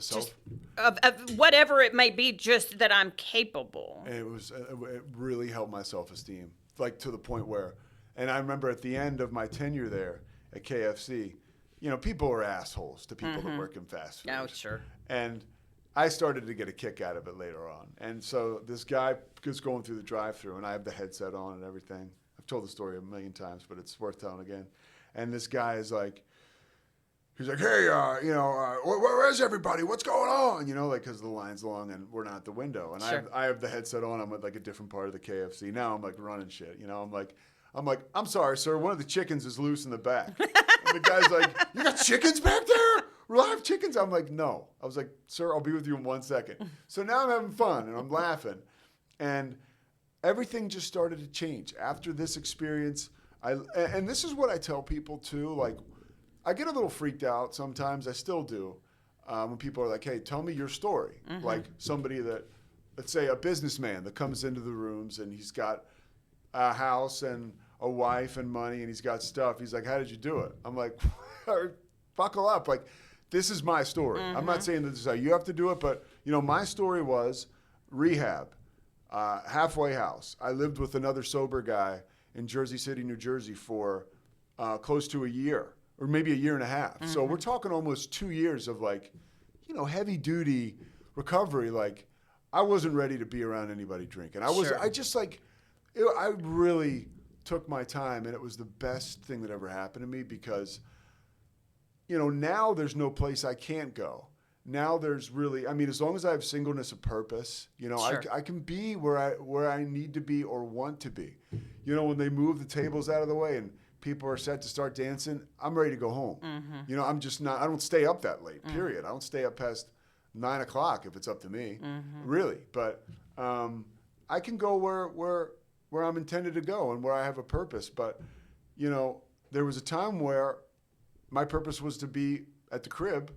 S3: of whatever it may be, just that I'm capable.
S4: And it really helped my self-esteem, like to the point where, and I remember at the end of my tenure there at KFC, people are assholes to people that work in fast food.
S3: Oh, sure.
S4: And I started to get a kick out of it later on. And so this guy was going through the drive-thru, and I have the headset on and everything. I've told the story a million times, but it's worth telling again. And this guy is like, he's like, hey, where's everybody? What's going on? Because the line's long and we're not at the window. And
S3: Sure.
S4: I have the headset on. I'm at like a different part of the KFC. Now I'm like running shit. I'm like, I'm sorry, sir. One of the chickens is loose in the back. And the guy's like, you got chickens back there? Live chickens? I'm like, no. I was like, sir, I'll be with you in 1 second. So now I'm having fun and I'm laughing. And everything just started to change. After this experience, and this is what I tell people too, like, I get a little freaked out sometimes. I still do. When people are like, hey, tell me your story. Like somebody that, let's say a businessman that comes into the rooms and he's got a house and a wife and money and he's got stuff. He's like, how did you do it? I'm like, buckle up. Like, this is my story. I'm not saying that this is how you have to do it, but my story was rehab, halfway house. I lived with another sober guy in Jersey City, New Jersey for close to a year. Or maybe a year and a half. So we're talking almost 2 years of like, heavy duty recovery. Like, I wasn't ready to be around anybody drinking. I really took my time, and it was the best thing that ever happened to me because, now there's no place I can't go. Now there's really, as long as I have singleness of purpose,
S3: Sure.
S4: I can be where I need to be or want to be. When they move the tables out of the way and people are set to start dancing, I'm ready to go home. I'm just not, I don't stay up that late, period. I don't stay up past 9 o'clock if it's up to me, really. But I can go where I'm intended to go and where I have a purpose. But, there was a time where my purpose was to be at the crib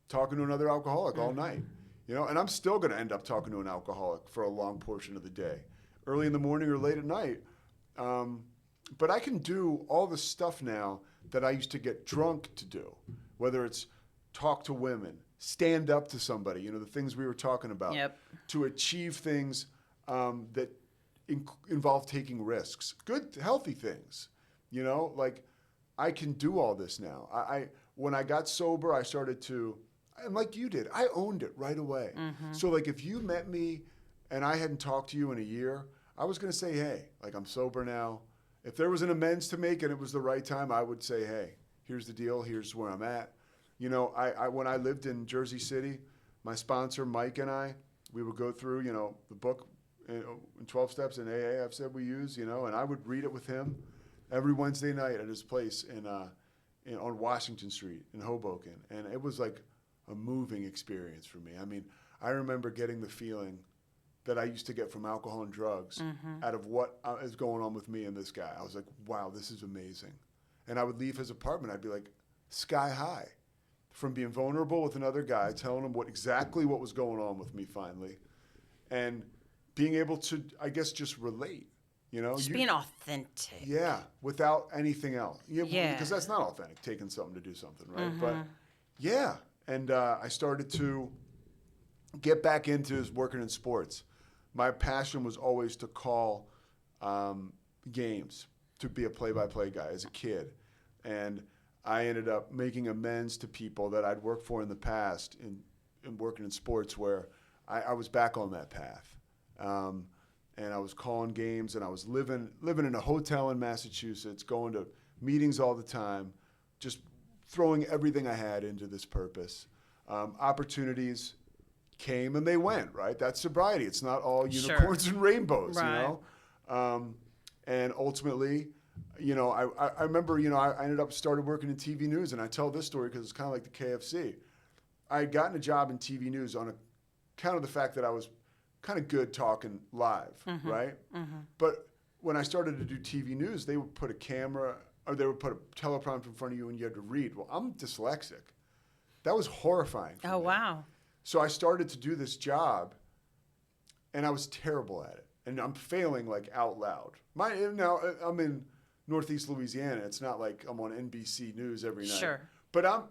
S4: talking to another alcoholic all night, and I'm still going to end up talking to an alcoholic for a long portion of the day, early in the morning or late at night. But I can do all the stuff now that I used to get drunk to do, whether it's talk to women, stand up to somebody, the things we were talking about, to achieve things that involve taking risks, good, healthy things, like I can do all this now. When I got sober, I started to, and like you did, I owned it right away. So like if you met me and I hadn't talked to you in a year, I was going to say, hey, like I'm sober now. If there was an amends to make and it was the right time, I would say, hey, here's the deal. Here's where I'm at. When I lived in Jersey City, my sponsor, Mike, and I, we would go through, the book in 12 Steps in AA, I've said we use, and I would read it with him every Wednesday night at his place on Washington Street in Hoboken. And it was like a moving experience for me. I remember getting the feeling that I used to get from alcohol and drugs out of what is going on with me and this guy. I was like, wow, this is amazing. And I would leave his apartment. I'd be like sky high from being vulnerable with another guy, telling him exactly what was going on with me finally, and being able to, I guess, just relate,
S3: Just being authentic.
S4: Yeah, without anything else.
S3: Yeah.
S4: Because that's not authentic, taking something to do something, right? But yeah, and I started to get back into working in sports. My passion was always to call games, to be a play-by-play guy as a kid. And I ended up making amends to people that I'd worked for in the past in working in sports where I was back on that path. And I was calling games, and I was living in a hotel in Massachusetts, going to meetings all the time, just throwing everything I had into this purpose. Opportunities came and they went, right? That's sobriety. It's not all unicorns and rainbows,
S3: Right.
S4: And ultimately, I remember, I ended up started working in TV news, and I tell this story because it's kind of like the KFC. I had gotten a job in TV news on account of the fact that I was kind of good talking live, right? But when I started to do TV news, they would put a camera or they would put a teleprompter in front of you and you had to read. Well, I'm dyslexic. That was horrifying for me.
S3: Oh, wow.
S4: So I started to do this job, and I was terrible at it. And I'm failing like out loud. Now I'm in Northeast Louisiana. It's not like I'm on NBC News every night.
S3: Sure.
S4: But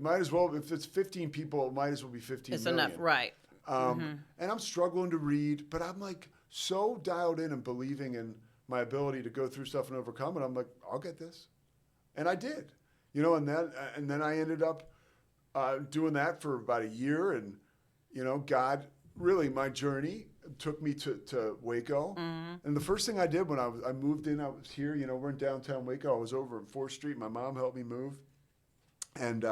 S4: might as well, if it's 15 people, it might as well be 15
S3: It's
S4: million.
S3: enough, right.
S4: And I'm struggling to read, but I'm like so dialed in and believing in my ability to go through stuff and overcome it. I'm like, I'll get this. And I did. you know, and then I ended up doing that for about a year, and you know, God, really, my journey took me to Waco. And the first thing I did when I moved in, I was here, you know, we're in downtown Waco. I was over at 4th Street. My mom helped me move. And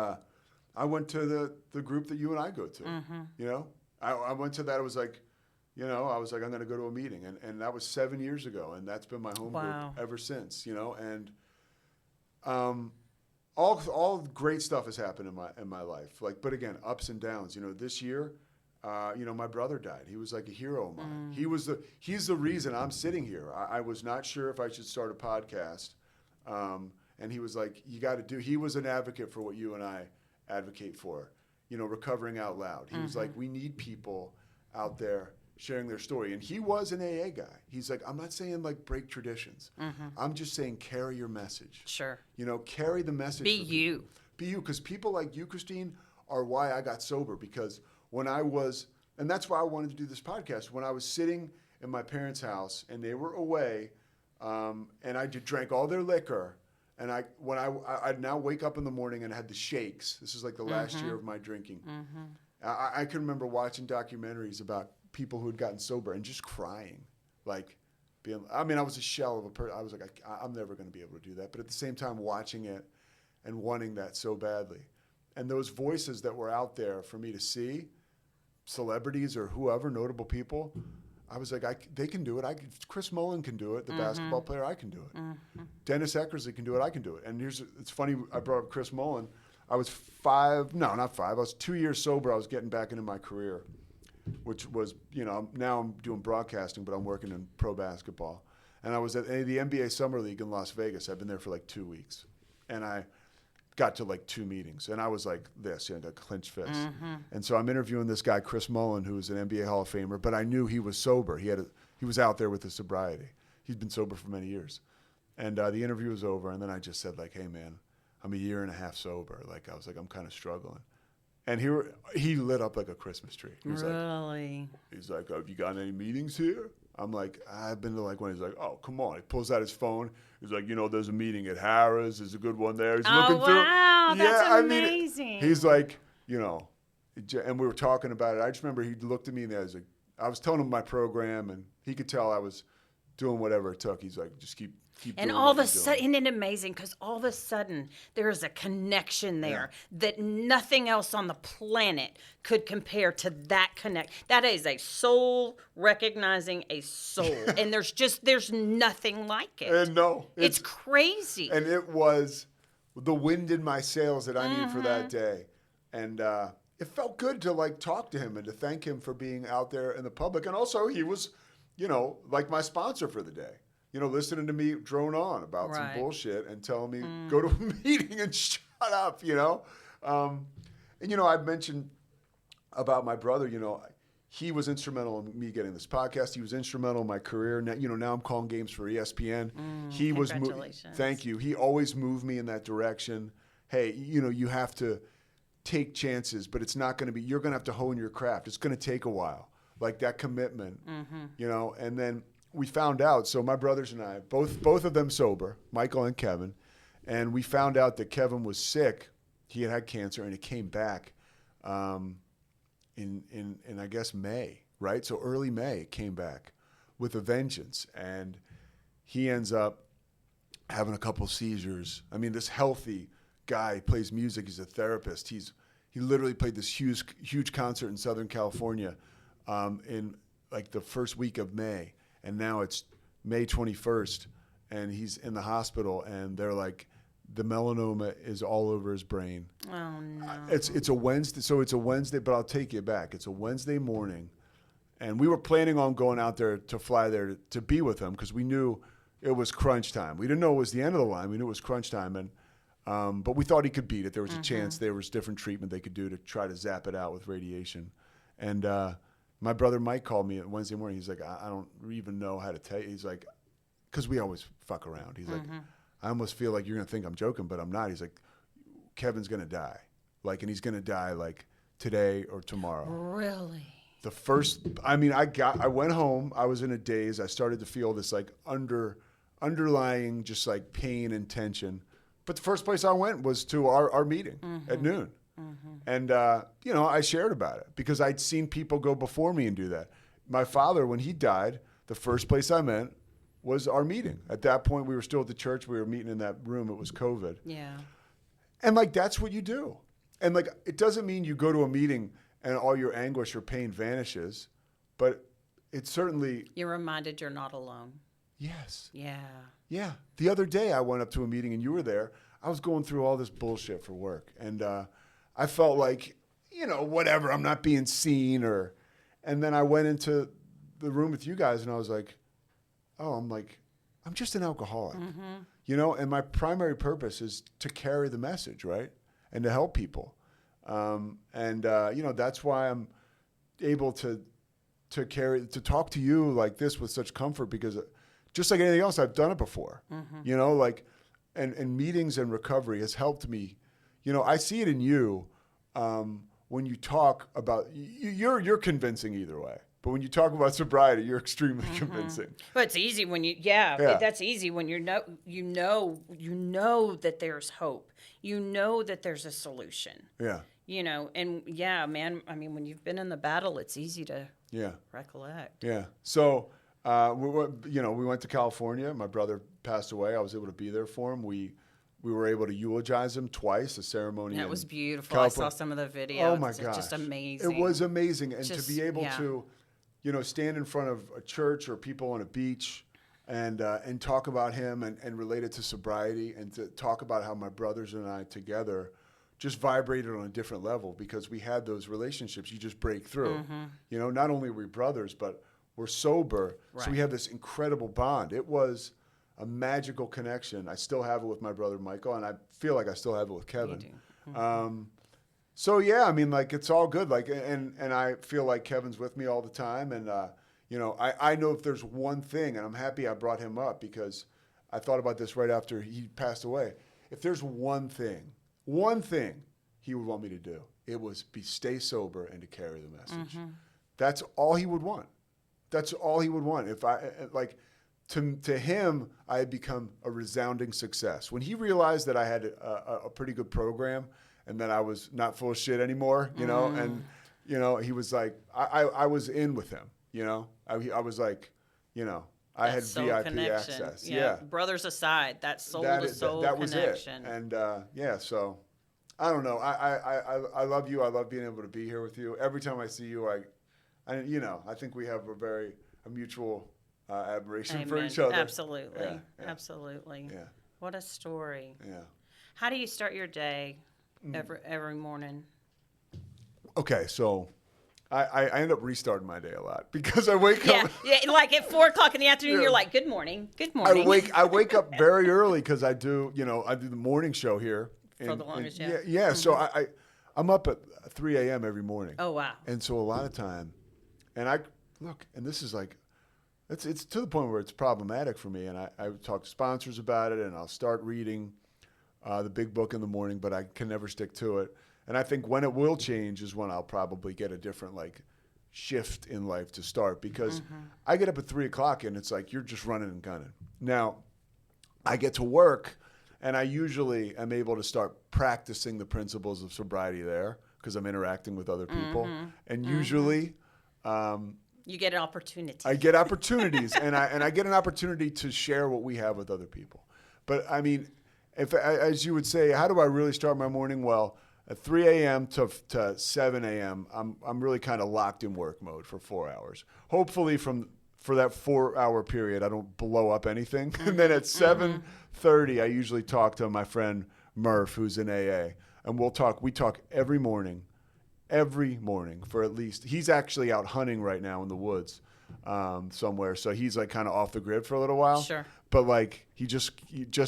S4: I went to the group that you and I go to, you know. I went to that. It was like, you know, I was like, I'm going to go to a meeting. And that was 7 years ago. And that's been my home group ever since, you know. And all great stuff has happened in my life. Like, but again, ups and downs. You know, this year, you know, my brother died. He was like a hero of mine. He's the reason I'm sitting here. I was not sure if I should start a podcast. And he was like, you got to do, he was an advocate for what you and I advocate for, you know, recovering out loud. He was like, we need people out there sharing their story. And he was an AA guy. He's like, I'm not saying like break traditions. I'm just saying carry your message.
S3: Sure.
S4: You know, carry the message.
S3: Be you.
S4: Be you. Because people like you, Kristine, are why I got sober. Because when I was, and that's why I wanted to do this podcast, when I was sitting in my parents' house and they were away, and I drank all their liquor, and I'd now wake up in the morning and I had the shakes. This is like the last year of my drinking. I can remember watching documentaries about people who had gotten sober and just crying, like I was a shell of a person. I was like, I'm never going to be able to do that. But at the same time, watching it and wanting that so badly. And those voices that were out there for me to see, celebrities or whoever, notable people, I was like, they can do it. Chris Mullin can do it. The basketball player, I can do it. Dennis Eckersley can do it. I can do it. And it's funny, I brought up Chris Mullin. I was 2 years sober. I was getting back into my career, which was, you know, now I'm doing broadcasting, but I'm working in pro basketball. And I was at the NBA Summer League in Las Vegas. I've been there for like 2 weeks. And I got to like 2 meetings. And I was like this, you know, got clenched fists. And so I'm interviewing this guy, Chris Mullin, who is an NBA Hall of Famer, but I knew he was sober. He was out there with his sobriety. He's been sober for many years. And the interview was over. And then I just said, like, hey, man, I'm a year and a half sober. Like, I was like, I'm kind of struggling. And he lit up like a Christmas tree. He was
S3: Really?
S4: He's like, have you got any meetings here? I'm like, I've been to like one. He's like, oh, come on. He pulls out his phone. He's like, you know, there's a meeting at Harrah's. There's a good one there. He's looking through.
S3: Wow, that's amazing.
S4: I mean, he's like, you know, and we were talking about it. I just remember he looked at me and I was telling him my program, and he could tell I was doing whatever it took. He's like, just keep
S3: and
S4: doing
S3: all
S4: what
S3: of a
S4: you're
S3: sudden,
S4: doing.
S3: isn't it amazing? Because all of a sudden, there is a connection there that nothing else on the planet could compare to that connect. That is a soul recognizing a soul, and there's nothing like it.
S4: And no,
S3: it's crazy.
S4: And it was the wind in my sails that I needed for that day, and it felt good to like talk to him and to thank him for being out there in the public, and also he was, you know, like my sponsor for the day. You know, listening to me drone on about some bullshit and telling me, go to a meeting and shut up, you know? And, you know, I've mentioned about my brother, you know, he was instrumental in me getting this podcast. He was instrumental in my career. Now, you know, now I'm calling games for ESPN. He was, thank you. He always moved me in that direction. Hey, you know, you have to take chances, but it's not going to be, you're going to have to hone your craft. It's going to take a while. Like that commitment, you know, and then we found out, so my brothers and I, both of them sober, Michael and Kevin, and we found out that Kevin was sick. He had cancer, and it came back in I guess May, right? So early May, it came back with a vengeance, and he ends up having a couple seizures. I mean, this healthy guy plays music. He's a therapist. He literally played this huge concert in Southern California in like the first week of May. And now it's May 21st, and he's in the hospital, and they're like, the melanoma is all over his brain.
S3: Oh, no.
S4: It's a Wednesday, so it's a Wednesday, but I'll take you back. It's a Wednesday morning, and we were planning on going out there to fly there to be with him because we knew it was crunch time. We didn't know it was the end of the line. We knew it was crunch time, and but we thought he could beat it. There was a chance there was different treatment they could do to try to zap it out with radiation. And my brother Mike called me Wednesday morning. He's like, I don't even know how to tell you. He's like, because we always fuck around. He's like, I almost feel like you're going to think I'm joking, but I'm not. He's like, Kevin's going to die. Like, and he's going to die like today or tomorrow.
S3: Really?
S4: The first, I mean, I went home. I was in a daze. I started to feel this like underlying just like pain and tension. But the first place I went was to our meeting at noon. And, I shared about it because I'd seen people go before me and do that. My father, when he died, the first place I met was our meeting. At that point, we were still at the church. We were meeting in that room. It was COVID.
S3: Yeah.
S4: And like, that's what you do. And like, it doesn't mean you go to a meeting and all your anguish or pain vanishes, but it certainly.
S3: You're reminded you're not alone.
S4: Yes.
S3: Yeah.
S4: Yeah. The other day I went up to a meeting and you were there. I was going through all this bullshit for work. And I felt like, whatever, I'm not being seen and then I went into the room with you guys and I was like, I'm just an alcoholic, and my primary purpose is to carry the message, right? And to help people. That's why I'm able to talk to you like this with such comfort, because just like anything else, I've done it before, and meetings and recovery has helped me. I see it in you when you talk about, you're convincing either way. But when you talk about sobriety, you're extremely convincing.
S3: But it's easy when that's easy when you know that there's hope. You know that there's a solution.
S4: Yeah.
S3: And man, I mean, when you've been in the battle, it's easy to recollect.
S4: Yeah. So, we went to California. My brother passed away. I was able to be there for him. We were able to eulogize him twice, a ceremony.
S3: That was beautiful.
S4: California.
S3: I saw some of the videos.
S4: Oh my
S3: It's
S4: gosh.
S3: just amazing.
S4: It was amazing. And
S3: Just,
S4: to be able to, stand in front of a church or people on a beach and talk about him and relate it to sobriety, and to talk about how my brothers and I together just vibrated on a different level, because we had those relationships you just break through. Not only are we brothers, but we're sober. Right. So we have this incredible bond. It was a magical connection. I still have it with my brother Michael, and I feel like I still have it with Kevin. So yeah, I mean, like, it's all good. Like, and I feel like Kevin's with me all the time. And, I know if there's one thing, and I'm happy I brought him up, because I thought about this right after he passed away. If there's one thing he would want me to do, it was stay sober and to carry the message. That's all he would want. That's all he would want. If to him, I had become a resounding success. When he realized that I had a pretty good program and that I was not full of shit anymore, and, he was like, I was in with him, I was like, I had VIP
S3: connection.
S4: access. Yeah.
S3: Brothers aside, that soul-to-soul
S4: that was
S3: connection.
S4: It. And, so I don't know. I love you. I love being able to be here with you. Every time I see you, I think we have a mutual admiration for each other.
S3: Absolutely. Absolutely.
S4: Yeah.
S3: What a story.
S4: Yeah.
S3: How do you start your day every morning?
S4: Okay, so I end up restarting my day a lot, because I wake up.
S3: Yeah, like at 4:00 in the afternoon, you're like, good morning. Good morning.
S4: I wake up very early, because I do the morning show here.
S3: For the longest, yeah.
S4: Yeah. So I'm up at 3 a.m. every morning.
S3: Oh, wow.
S4: And so a lot of time, and and this is like, it's to the point where it's problematic for me. And I talk to sponsors about it, and I'll start reading the big book in the morning, but I can never stick to it. And I think when it will change is when I'll probably get a different shift in life to start, because I get up at 3 o'clock and it's like, you're just running and gunning. Now I get to work, and I usually am able to start practicing the principles of sobriety there, because I'm interacting with other people. And usually,
S3: you get an opportunity.
S4: I get opportunities, and I get an opportunity to share what we have with other people. But I mean, as you would say, how do I really start my morning? Well, at 3 a.m. to 7 a.m., I'm really kind of locked in work mode for 4 hours. Hopefully for that 4 hour period, I don't blow up anything. And then at 7:30, I usually talk to my friend Murph, who's in AA, and we talk every morning for at least, he's actually out hunting right now in the woods somewhere. So he's kind of off the grid for a little while.
S3: Sure.
S4: But he just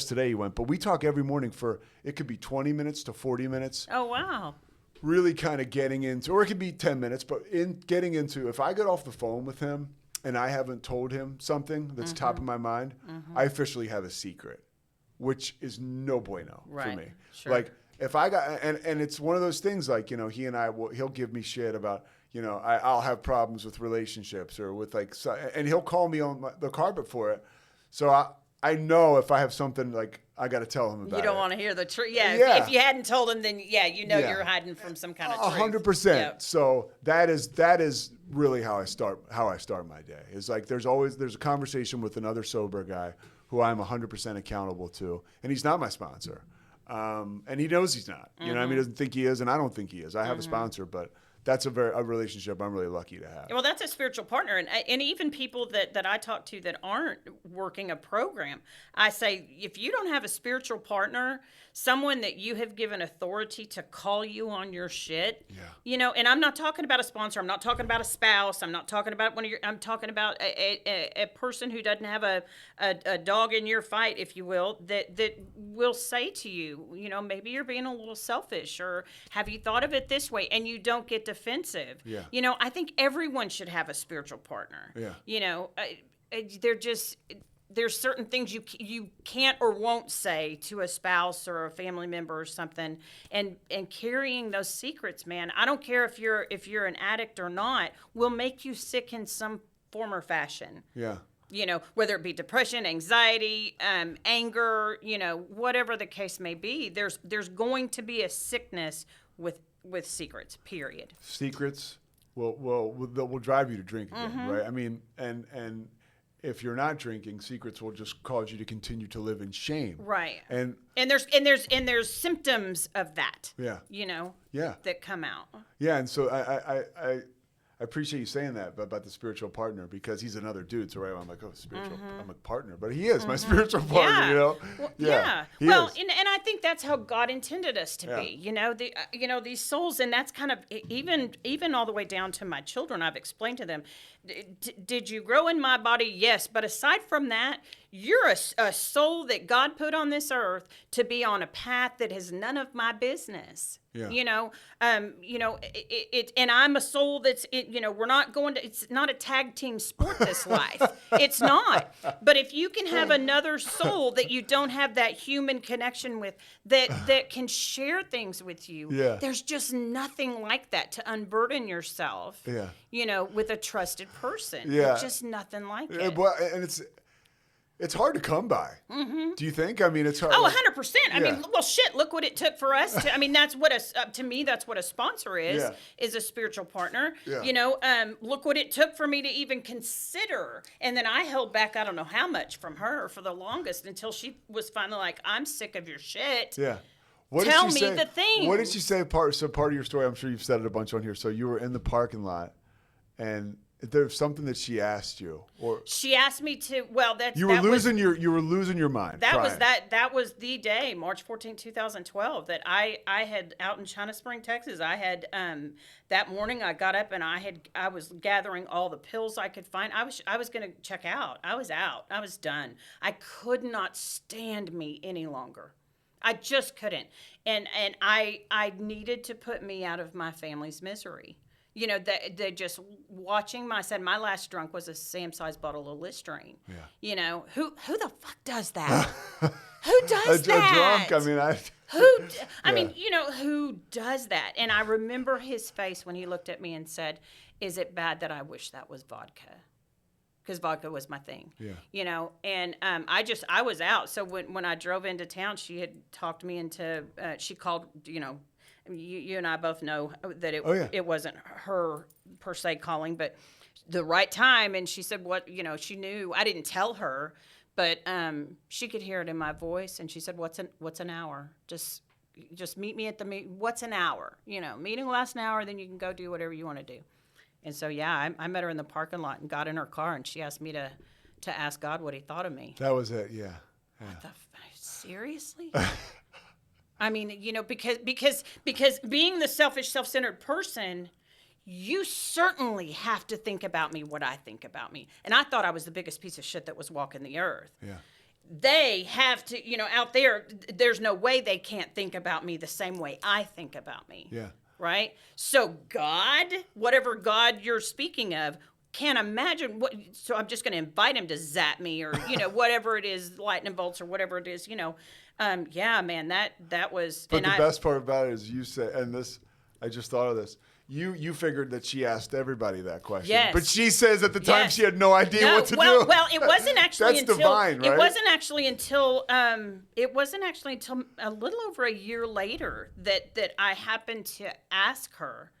S4: today he went, but we talk every morning for, it could be 20 minutes to 40 minutes.
S3: Oh, wow.
S4: Really kind of getting into, or it could be 10 minutes, but in getting into, if I get off the phone with him and I haven't told him something that's top of my mind, I officially have a secret, which is no bueno for me.
S3: Sure.
S4: If I got, and it's one of those things he and he'll give me shit about, I'll have problems with relationships or with and he'll call me on the carpet for it. So I know if I have something like I got to tell him about it.
S3: You don't want to hear the truth. Yeah.
S4: Yeah.
S3: If you hadn't told him, then
S4: Yeah.
S3: you're hiding from some kind of truth.
S4: 100%.
S3: Yep.
S4: So that is really how I start my day. It's like there's a conversation with another sober guy who I'm 100% accountable to, and he's not my sponsor. And he knows he's not. You know what I mean? He doesn't think he is, and I don't think he is. I have a sponsor, but that's a relationship I'm really lucky to have.
S3: Well, that's a spiritual partner. And even people that I talk to that aren't working a program, I say, if you don't have a spiritual partner, someone that you have given authority to call you on your shit, and I'm not talking about a sponsor. I'm not talking about a spouse. I'm not talking about I'm talking about a person who doesn't have a dog in your fight, if you will, that will say to you, maybe you're being a little selfish, or have you thought of it this way? And you don't get defensive.
S4: Yeah.
S3: I think everyone should have a spiritual partner.
S4: Yeah.
S3: There's certain things you can't or won't say to a spouse or a family member or something, and carrying those secrets, man. I don't care if you're an addict or not, will make you sick in some form or fashion.
S4: Yeah.
S3: Whether it be depression, anxiety, anger, whatever the case may be, there's going to be a sickness with secrets, period.
S4: Secrets will drive you to drink again, right? I mean, and if you're not drinking, secrets will just cause you to continue to live in shame.
S3: Right.
S4: And
S3: there's symptoms of that.
S4: Yeah. Yeah.
S3: That come out.
S4: Yeah, and so I appreciate you saying that about the spiritual partner, because he's another dude. So I'm like, spiritual, I'm a partner, but he is my spiritual partner.
S3: Well,
S4: He
S3: well,
S4: is.
S3: and I think that's how God intended us to be. These souls, and that's kind of even all the way down to my children. I've explained to them, did you grow in my body? Yes, but aside from that, you're a soul that God put on this earth to be on a path that is none of my business.
S4: Yeah.
S3: And I'm a soul that's, we're not going to, it's not a tag team sport, this life. It's not. But if you can have another soul that you don't have that human connection with, that can share things with you, there's just nothing like that to unburden yourself, with a trusted person.
S4: Yeah.
S3: There's just nothing like it.
S4: Well, and it's hard to come by. Do you think? I mean, it's hard.
S3: Oh, 100%. I mean, well, shit, look what it took for us to, that's what to me, that's what a sponsor is a spiritual partner. Look what it took for me to even consider. And then I held back, I don't know how much from her for the longest, until she was finally like, I'm sick of your shit.
S4: Yeah.
S3: Tell me the thing.
S4: What did she say? Part of your story, I'm sure you've said it a bunch on here. So you were in the parking lot, and there's something that she asked you, or
S3: she asked me to. Well,
S4: you were losing your mind.
S3: That was the day, March 14, 2012, that I had out in China Spring, Texas. I had that morning I got up and I was gathering all the pills I could find. I was going to check out. I was out. I was done. I could not stand me any longer. I just couldn't. And I needed to put me out of my family's misery. They just watching I said my last drunk was a Sam-sized bottle of Listerine.
S4: Yeah.
S3: Who the fuck does that? Who does that?
S4: A drunk,
S3: who does that? And I remember his face when he looked at me and said, "Is it bad that I wish that was vodka?" Because vodka was my thing.
S4: Yeah.
S3: And I was out. So when I drove into town, she had talked me into, she called, you and I both know that it wasn't her per se calling, but the right time. And she said, she knew. I didn't tell her, but she could hear it in my voice. And she said, what's an hour? Just meet me at the meeting. What's an hour? Meeting will last an hour, then you can go do whatever you want to do. And so, I met her in the parking lot and got in her car, and she asked me to ask God what he thought of me.
S4: That was it, yeah.
S3: Seriously? Because being the selfish, self-centered person, you certainly have to think about me what I think about me. And I thought I was the biggest piece of shit that was walking the earth.
S4: Yeah.
S3: They have to, out there, there's no way they can't think about me the same way I think about me.
S4: Yeah.
S3: Right? So God, whatever God you're speaking of, can't imagine so I'm just going to invite him to zap me or, whatever it is, lightning bolts or whatever it is, man, that was.
S4: But the best part about it is you said, and this, I just thought of this, you figured that she asked everybody that question.
S3: Yes.
S4: But she says at the time
S3: Yes.
S4: she had no idea what to do.
S3: Well, it wasn't actually
S4: That's
S3: until
S4: divine, right?
S3: it wasn't actually until a little over a year later that I happened to ask her.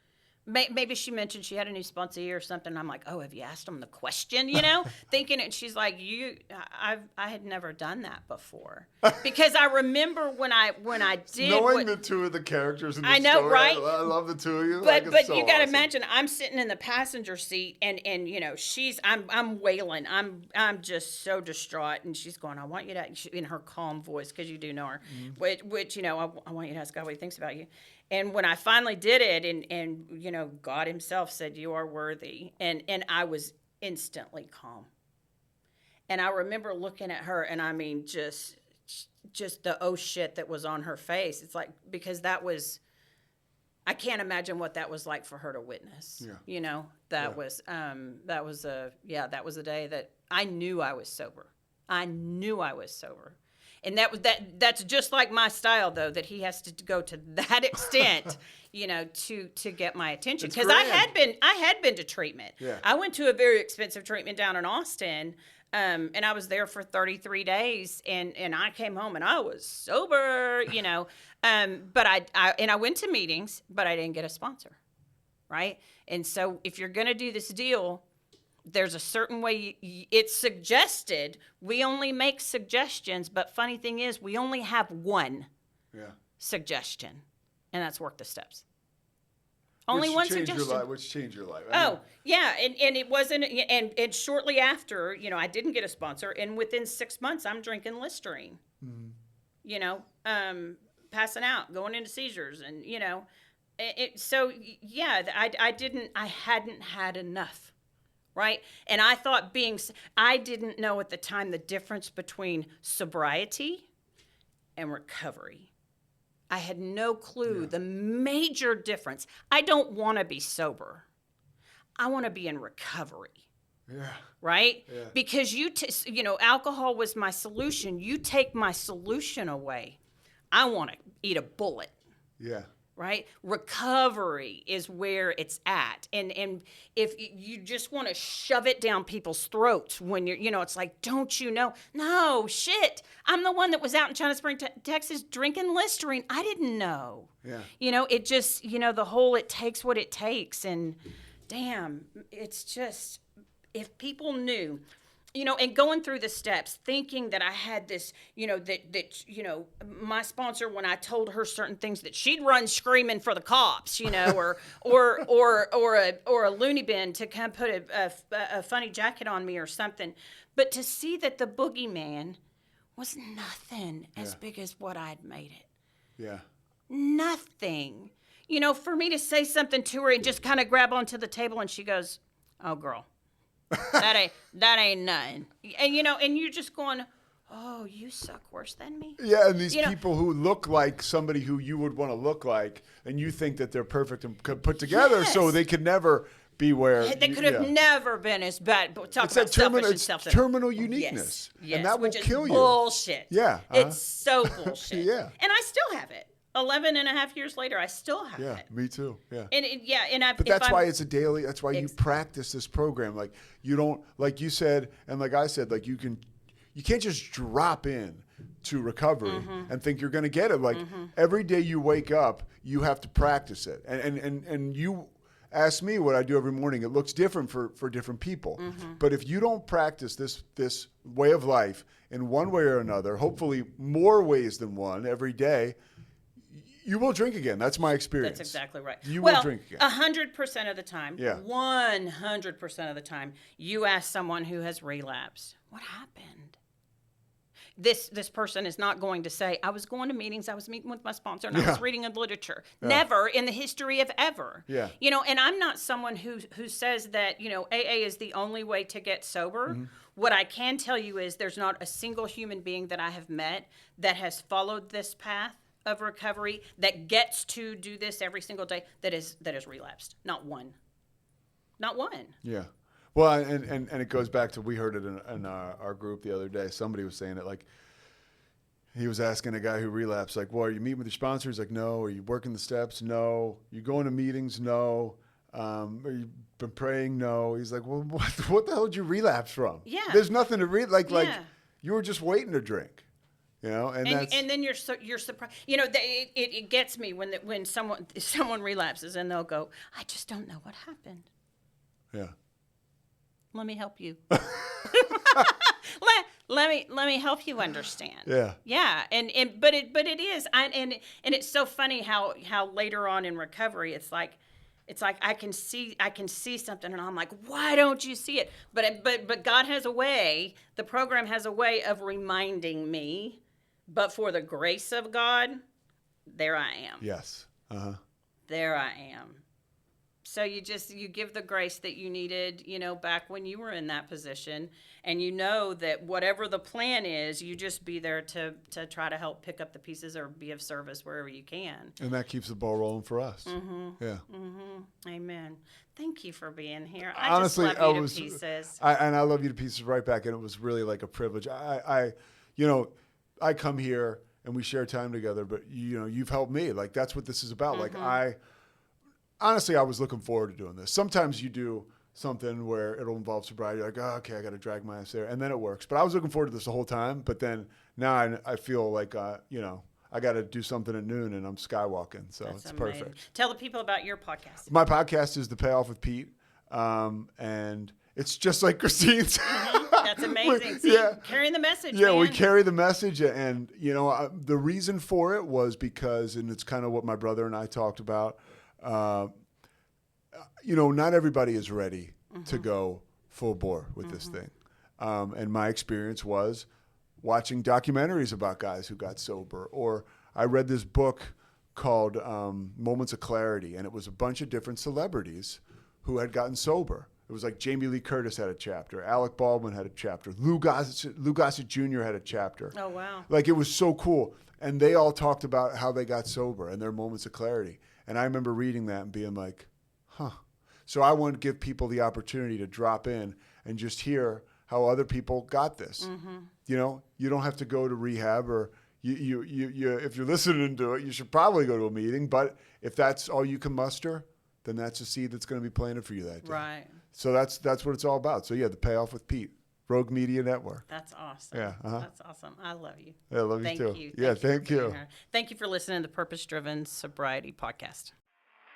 S3: Maybe she mentioned she had a new sponsee or something. I'm like, oh, have you asked them the question? Thinking it. She's like, I had never done that before, because I remember when I did.
S4: Knowing the two of the characters in the
S3: I know,
S4: story,
S3: right?
S4: I love the two of you.
S3: But
S4: It's so
S3: you got to
S4: awesome.
S3: imagine, I'm sitting in the passenger seat, and I'm wailing. I'm just so distraught, and she's going, I want you to, in her calm voice, because you do know her, which I want you to ask God what He thinks about you. And when I finally did it, and God Himself said, you are worthy, and I was instantly calm. And I remember looking at her, and I mean, just the oh shit that was on her face. It's like, because that was, I can't imagine what that was like for her to witness.
S4: Yeah.
S3: That was a day that I knew I was sober. And that's just like my style, though, that He has to go to that extent, to get my attention. Because I had been to treatment.
S4: Yeah.
S3: I went to a very expensive treatment down in Austin, and I was there for 33 days, and I came home and I was sober, but I went to meetings, but I didn't get a sponsor, right? And so if you're going to do this deal, there's a certain way it's suggested. We only make suggestions, but funny thing is, we only have one suggestion, and that's work the steps. Only one suggestion.
S4: Which changed your life.
S3: Oh, yeah, and it wasn't, and shortly after, I didn't get a sponsor, and within 6 months, I'm drinking Listerine. Passing out, going into seizures, and I hadn't had enough. Right? And I thought I didn't know at the time the difference between sobriety and recovery. I had no clue the major difference. I don't want to be sober. I want to be in recovery.
S4: Yeah.
S3: Right?
S4: Yeah.
S3: Because alcohol was my solution. You take my solution away, I want to eat a bullet.
S4: Yeah.
S3: Right? Recovery is where it's at. And if you just want to shove it down people's throats when you're, it's like, don't you know? No, shit. I'm the one that was out in China Spring, Texas drinking Listerine. I didn't know.
S4: Yeah.
S3: It just, the whole, it takes what it takes. And damn, it's just, if people knew, and going through the steps, thinking that I had this, my sponsor, when I told her certain things, that she'd run screaming for the cops, or a loony bin to come put a funny jacket on me or something. But to see that the boogeyman was nothing as big as what I'd made it.
S4: Yeah.
S3: Nothing. For me to say something to her and just kind of grab onto the table, and she goes, "Oh, girl. that ain't nothing." And and you're just going, oh, you suck worse than me.
S4: Yeah, and these people who look like somebody who you would want to look like, and you think that they're perfect and put together, so they could never be where
S3: they could have never been as bad. But talk about
S4: terminal uniqueness, and that will kill you.
S3: Bullshit.
S4: Yeah,
S3: it's so bullshit.
S4: Yeah,
S3: and I still have it. 11 and a half years later, I still have it.
S4: Yeah, me too. Yeah.
S3: But
S4: that's why it's a daily. That's why you practice this program. Like you don't, like you said, and like I said, like you can't just drop in to recovery and think you're going to get it. Like every day you wake up, you have to practice it. And you ask me what I do every morning. It looks different for different people. But if you don't practice this way of life in one way or another, hopefully more ways than one every day, you will drink again. That's my experience.
S3: That's exactly right.
S4: You will drink again.
S3: 100% of the time, 100% of the time, you ask someone who has relapsed, what happened? This person is not going to say, I was going to meetings, I was meeting with my sponsor, and I was reading the literature. Never in the history of ever.
S4: Yeah.
S3: And I'm not someone who says that, AA is the only way to get sober. What I can tell you is there's not a single human being that I have met that has followed this path of recovery, that gets to do this every single day, that is relapsed. Not one.
S4: Yeah. Well, and it goes back to, we heard it in our group the other day. Somebody was saying it like, He was asking a guy who relapsed, like, well, are you meeting with your sponsor? He's like, no. Are you working the steps? No. You going to meetings? No. Are you been praying? No. He's like, well, what the hell did you relapse from?
S3: Yeah.
S4: There's nothing to read. Like
S3: Yeah.
S4: you were just waiting to drink, and
S3: then you're surprised. It gets me when someone relapses and they'll go, I just don't know what happened.
S4: yeah.
S3: Let me help you. let me help you understand.
S4: Yeah.
S3: Yeah. But it is. And it's so funny how later on in recovery it's like I can see something and I'm like, why don't you see it? But God has a way, the program has a way of reminding me, but for the grace of God, there I am.
S4: Yes. Uh-huh.
S3: There I am. So you give the grace that you needed, back when you were in that position, and that whatever the plan is, you just be there to try to help pick up the pieces or be of service wherever you can.
S4: And that keeps the ball rolling for us. Mm-hmm. Yeah.
S3: Mm-hmm. Amen. Thank you for being here.
S4: Honestly,
S3: I just love you to pieces.
S4: And I love you to pieces right back, and it was really like a privilege. I come here and we share time together, but you've helped me. Like, that's what this is about.
S3: Mm-hmm.
S4: Like honestly, I was looking forward to doing this. Sometimes you do something where it'll involve sobriety. You're like, oh, okay, I got to drag my ass there. And then it works. But I was looking forward to this the whole time. But then now I feel like, I got to do something at noon and I'm skywalking. So
S3: That's
S4: it's
S3: amazing.
S4: perfect.
S3: Tell the people about your podcast.
S4: My podcast is the Payoff with Pete. And it's just like Kristine's.
S3: That's amazing. See, carrying the message.
S4: Yeah,
S3: man.
S4: we carry the message. And, the reason for it was because, and it's kind of what my brother and I talked about, not everybody is ready to go full bore with this thing. And my experience was watching documentaries about guys who got sober, or I read this book called Moments of Clarity, and it was a bunch of different celebrities who had gotten sober. It was like Jamie Lee Curtis had a chapter, Alec Baldwin had a chapter, Lou Gossett Jr. had a chapter.
S3: Oh, wow.
S4: Like, it was so cool. And they all talked about how they got sober and their moments of clarity. And I remember reading that and being like, huh. So I want to give people the opportunity to drop in and just hear how other people got this. Mm-hmm. You don't have to go to rehab, or you if you're listening to it, you should probably go to a meeting. But if that's all you can muster, then that's a seed that's going to be planted for you that day.
S3: Right.
S4: So that's what it's all about. So yeah, the Payoff with Pete, Rogue Media Network.
S3: That's awesome.
S4: Yeah. Uh-huh.
S3: That's awesome. I love you.
S4: Yeah, I love you too. Thank you.
S3: Thank you for listening to the Purpose Driven Sobriety podcast.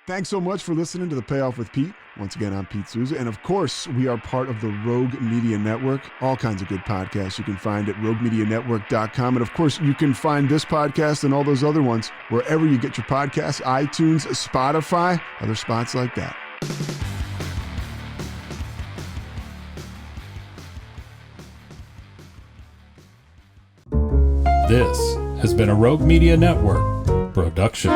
S4: Thanks so much for listening to the Payoff with Pete. Once again, I'm Pete Souza. And of course, we are part of the Rogue Media Network. All kinds of good podcasts you can find at roguemedianetwork.com. And of course, you can find this podcast and all those other ones wherever you get your podcasts, iTunes, Spotify, other spots like that.
S2: This has been a Rogue Media Network production.